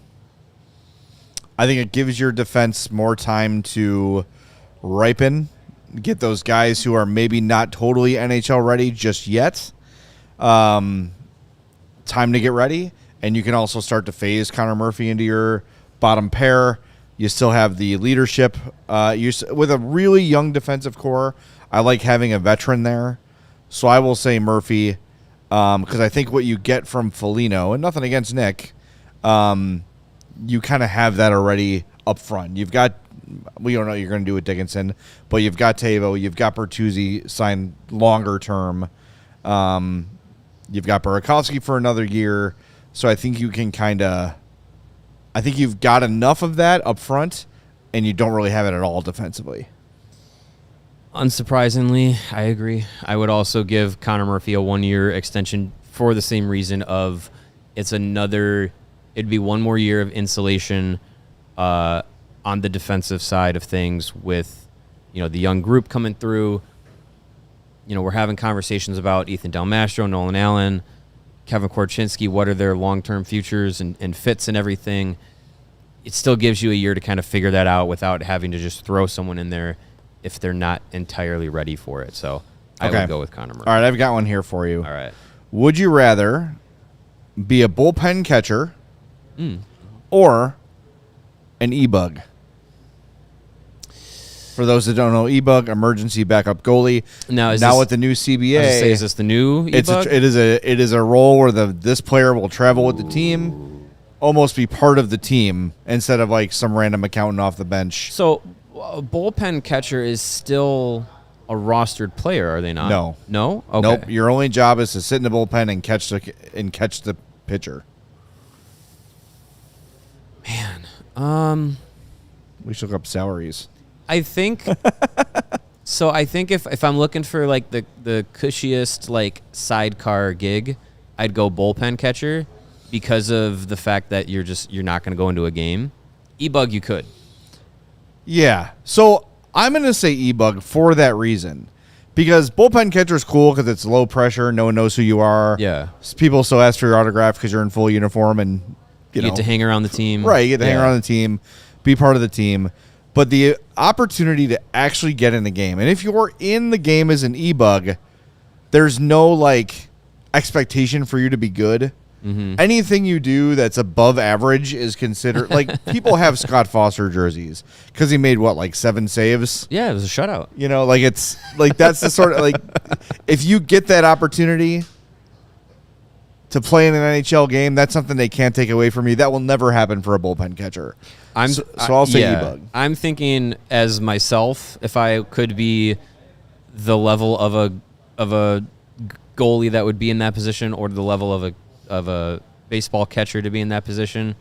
[SPEAKER 1] I think it gives your defense more time to ripen, get those guys who are maybe not totally NHL ready just yet. Time to get ready, and you can also start to phase Connor Murphy into your bottom pair. You still have the leadership. With a really young defensive core, I like having a veteran there. So I will say Murphy, because I think what you get from Foligno, and nothing against Nick, you kind of have that already up front. You've got, we don't know what you're going to do with Dickinson, but you've got Tavo, you've got Bertuzzi signed longer term. You've got Burakovsky for another year. So I think you can I think you've got enough of that up front, and you don't really have it at all defensively.
[SPEAKER 3] Unsurprisingly, I agree. I would also give Connor Murphy a 1 year extension for the same reason of it'd be one more year of insulation on the defensive side of things with, the young group coming through. We're having conversations about Ethan Del Mastro, Nolan Allen, Kevin Korchinski, what are their long-term futures and fits and everything. It still gives you a year to kind of figure that out without having to just throw someone in there if they're not entirely ready for it. So I would go with Connor Murphy.
[SPEAKER 1] All right, I've got one here for you.
[SPEAKER 3] All right.
[SPEAKER 1] Would you rather be a bullpen catcher or an e-bug? For those that don't know, e-bug, emergency backup goalie. Now with the new CBA,
[SPEAKER 3] is this the new e-bug?
[SPEAKER 1] it is a role where this player will travel with the team, almost be part of the team instead of like some random accountant off the bench.
[SPEAKER 3] So a bullpen catcher is still a rostered player, are they not? No? Okay.
[SPEAKER 1] Nope. Your only job is to sit in the bullpen and catch the pitcher.
[SPEAKER 3] Man.
[SPEAKER 1] We should look up salaries.
[SPEAKER 3] I think so. I think if I'm looking for like the cushiest like sidecar gig, I'd go bullpen catcher because of the fact that you're not going to go into a game. E-bug you could.
[SPEAKER 1] Yeah. So I'm going to say e-bug for that reason, because bullpen catcher is cool because it's low pressure. No one knows who you are.
[SPEAKER 3] Yeah.
[SPEAKER 1] People still ask for your autograph because you're in full uniform and you
[SPEAKER 3] get to hang around the team.
[SPEAKER 1] Right. You get to hang around the team, be part of the team. But the opportunity to actually get in the game, and if you're in the game as an e-bug, there's no like expectation for you to be good. Mm-hmm. Anything you do that's above average is considered like people have Scott Foster jerseys because he made 7 saves.
[SPEAKER 3] Yeah, it was a shutout.
[SPEAKER 1] Like it's like that's the sort of like if you get that opportunity to play in an NHL game, that's something they can't take away from you. That will never happen for a bullpen catcher. So I'll say e-bug.
[SPEAKER 3] I'm thinking as myself, if I could be the level of a goalie that would be in that position, or the level of a baseball catcher to be in that position,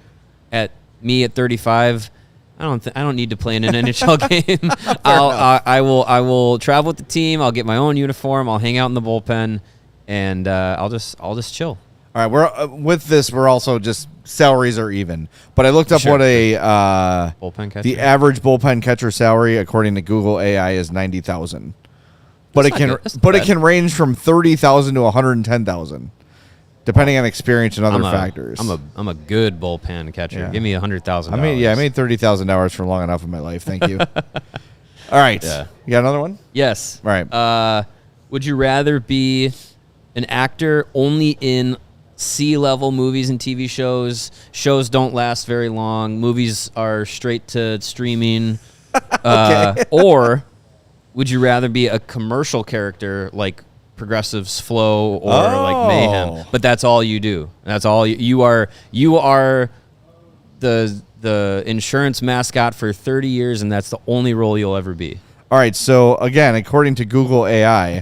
[SPEAKER 3] at 35, I don't need to play in an NHL game. I will travel with the team. I'll get my own uniform. I'll hang out in the bullpen, and I'll just chill.
[SPEAKER 1] All right, we're with this. We're also just salaries are even, but I looked up what a
[SPEAKER 3] bullpen catcher.
[SPEAKER 1] The average bullpen catcher salary according to Google AI is $90,000. But it can range from 30,000 to 110,000, depending on experience and other factors.
[SPEAKER 3] I'm a good bullpen catcher. Yeah. Give me $100,000.
[SPEAKER 1] I made $30,000 for long enough in my life. Thank you. All right. Yeah. You got another one?
[SPEAKER 3] Yes.
[SPEAKER 1] All right.
[SPEAKER 3] Would you rather be an actor only in C-level movies and TV shows? Shows don't last very long. Movies are straight to streaming. Okay. Or would you rather be a commercial character like Progressive's Flow or like Mayhem? But that's all you do. That's all you are. You are the insurance mascot for 30 years, and that's the only role you'll ever be.
[SPEAKER 1] All right. So again, according to Google AI,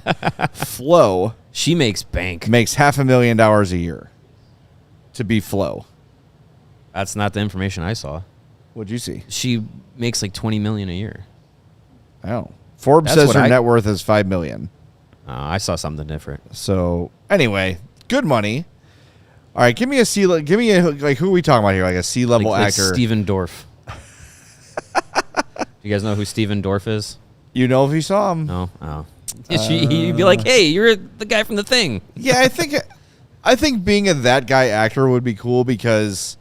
[SPEAKER 1] Flo,
[SPEAKER 3] she makes bank.
[SPEAKER 1] Makes $500,000 a year to be Flo.
[SPEAKER 3] That's not the information I saw.
[SPEAKER 1] What'd you see?
[SPEAKER 3] She makes like $20 million a year.
[SPEAKER 1] Oh, Forbes says her net worth is $5 million.
[SPEAKER 3] I saw something different.
[SPEAKER 1] So anyway, good money. All right, give me a who are we talking about here? Like a C-level actor?
[SPEAKER 3] Like Steven Dorff. You guys know who Steven Dorff is?
[SPEAKER 1] You know if you saw him?
[SPEAKER 3] No. Oh. You'd be like, hey, you're the guy from The Thing.
[SPEAKER 1] Yeah, I think being that guy actor would be cool because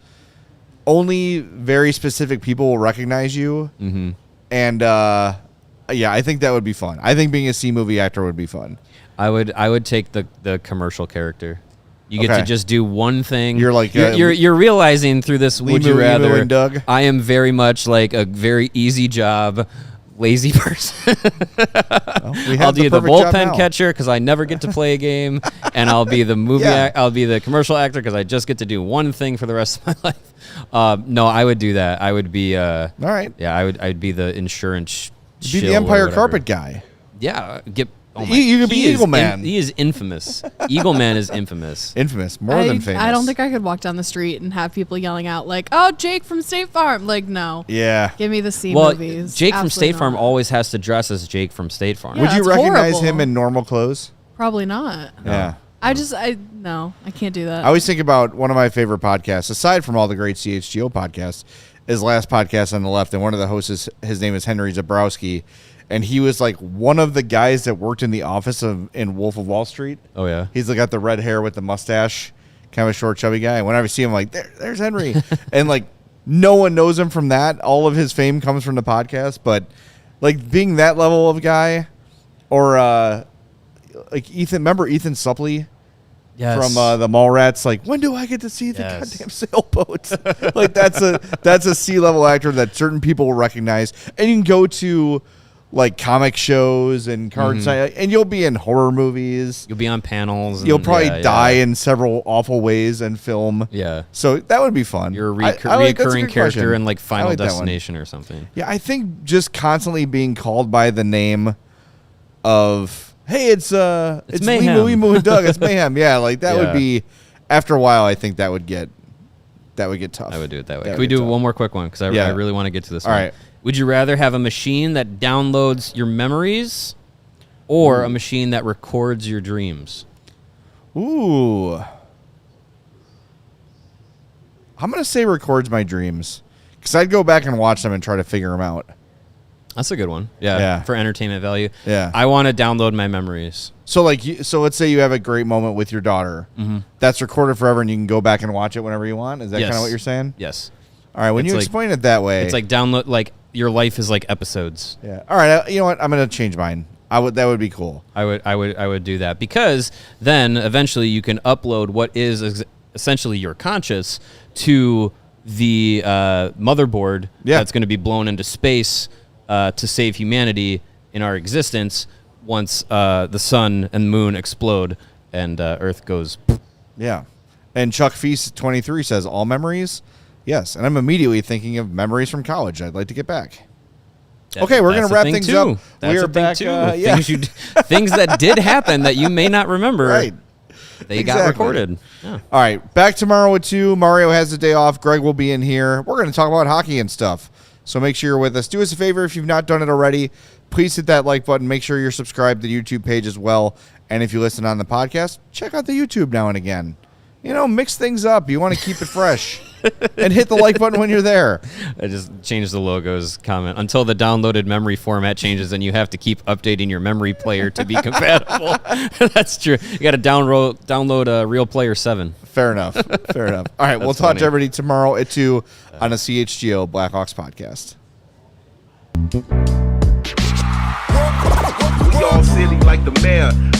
[SPEAKER 1] only very specific people will recognize you. Mm-hmm. And yeah, I think that would be fun. I think being a C-movie actor would be fun.
[SPEAKER 3] I would take the commercial character. You get to just do one thing.
[SPEAKER 1] You're like
[SPEAKER 3] you're realizing through this Would You Rather,
[SPEAKER 1] and Doug.
[SPEAKER 3] I am very much like a very easy job, lazy person. I'll be the bullpen catcher because I never get to play a game, and I'll be the I'll be the commercial actor because I just get to do one thing for the rest of my life. No, I would do that. I would be all
[SPEAKER 1] right.
[SPEAKER 3] Yeah, I'd be the insurance.
[SPEAKER 1] Be the Empire Carpet guy.
[SPEAKER 3] Yeah,
[SPEAKER 1] you could be Eagle Man.
[SPEAKER 3] He is infamous. Eagle Man is infamous.
[SPEAKER 1] Infamous, more than famous.
[SPEAKER 4] I don't think I could walk down the street and have people yelling out like, "Oh, Jake from State Farm!" Like, no.
[SPEAKER 1] Yeah.
[SPEAKER 4] Give me the C movies.
[SPEAKER 3] Jake from State Farm always has to dress as Jake from State Farm.
[SPEAKER 4] Yeah,
[SPEAKER 1] would you recognize him in normal clothes?
[SPEAKER 4] Probably not.
[SPEAKER 1] Yeah.
[SPEAKER 4] No, I can't do that.
[SPEAKER 1] I always think about one of my favorite podcasts, aside from all the great CHGO podcasts, is Last Podcast on the Left, and one of the hosts, his name is Henry Zabrowski. And he was like one of the guys that worked in the office in Wolf of Wall Street.
[SPEAKER 3] Oh, yeah.
[SPEAKER 1] He's got the red hair with the mustache, kind of a short, chubby guy. And whenever I see him, I'm like, there's Henry. And like, no one knows him from that. All of his fame comes from the podcast. But like being that level of guy, or like remember Ethan Suplee?
[SPEAKER 3] Yes.
[SPEAKER 1] From the Mallrats, like, when do I get to see the goddamn sailboats? Like that's a C-level actor that certain people will recognize. And you can go to like comic shows and cards, and you'll be in horror movies.
[SPEAKER 3] You'll be on panels.
[SPEAKER 1] You'll probably die in several awful ways in film.
[SPEAKER 3] Yeah.
[SPEAKER 1] So that would be fun.
[SPEAKER 3] You're a reoccurring character in like Final Destination or something.
[SPEAKER 1] Yeah, I think just constantly being called by the name of, hey, it's
[SPEAKER 3] Mayhem.
[SPEAKER 1] Lee Moo and Doug. It's Mayhem. Yeah, like that would be, after a while, I think that would get tough.
[SPEAKER 3] I would do it that way. Can we do one more quick one? Because I really want to get to this one.
[SPEAKER 1] All right.
[SPEAKER 3] Would you rather have a machine that downloads your memories or a machine that records your dreams?
[SPEAKER 1] Ooh. I'm going to say records my dreams because I'd go back and watch them and try to figure them out.
[SPEAKER 3] That's a good one. Yeah. For entertainment value.
[SPEAKER 1] Yeah.
[SPEAKER 3] I want to download my memories.
[SPEAKER 1] So let's say you have a great moment with your daughter. Mm-hmm. That's recorded forever and you can go back and watch it whenever you want. Is that kind of what you're saying?
[SPEAKER 3] Yes.
[SPEAKER 1] All right. When you explain it that way.
[SPEAKER 3] It's like download, like your life is like episodes.
[SPEAKER 1] Yeah. All right. You know what? I'm going to change mine. That would be cool.
[SPEAKER 3] I would do that because then eventually you can upload what is essentially your conscious to the motherboard that's going to be blown into space to save humanity in our existence once the sun and moon explode and Earth goes.
[SPEAKER 1] Yeah. And Chuck Feast 23 says all memories. Yes. And I'm immediately thinking of memories from college I'd like to get back. Okay, we're going to wrap things up.
[SPEAKER 3] That's
[SPEAKER 1] we are back.
[SPEAKER 3] Things that did happen that you may not remember.
[SPEAKER 1] Right.
[SPEAKER 3] They got recorded. Yeah.
[SPEAKER 1] All right. Back tomorrow at 2. Mario has the day off. Greg will be in here. We're going to talk about hockey and stuff. So make sure you're with us. Do us a favor if you've not done it already. Please hit that like button. Make sure you're subscribed to the YouTube page as well. And if you listen on the podcast, check out the YouTube now and again. Mix things up. You want to keep it fresh. and hit the like button when you're there.
[SPEAKER 3] I just changed the logo's comment. Until the downloaded memory format changes, then you have to keep updating your memory player to be compatible. That's true. You got to download Real Player 7.
[SPEAKER 1] Fair enough. All right, we'll talk to everybody tomorrow at 2 on a CHGO Blackhawks podcast.
[SPEAKER 5] We all silly like the mayor.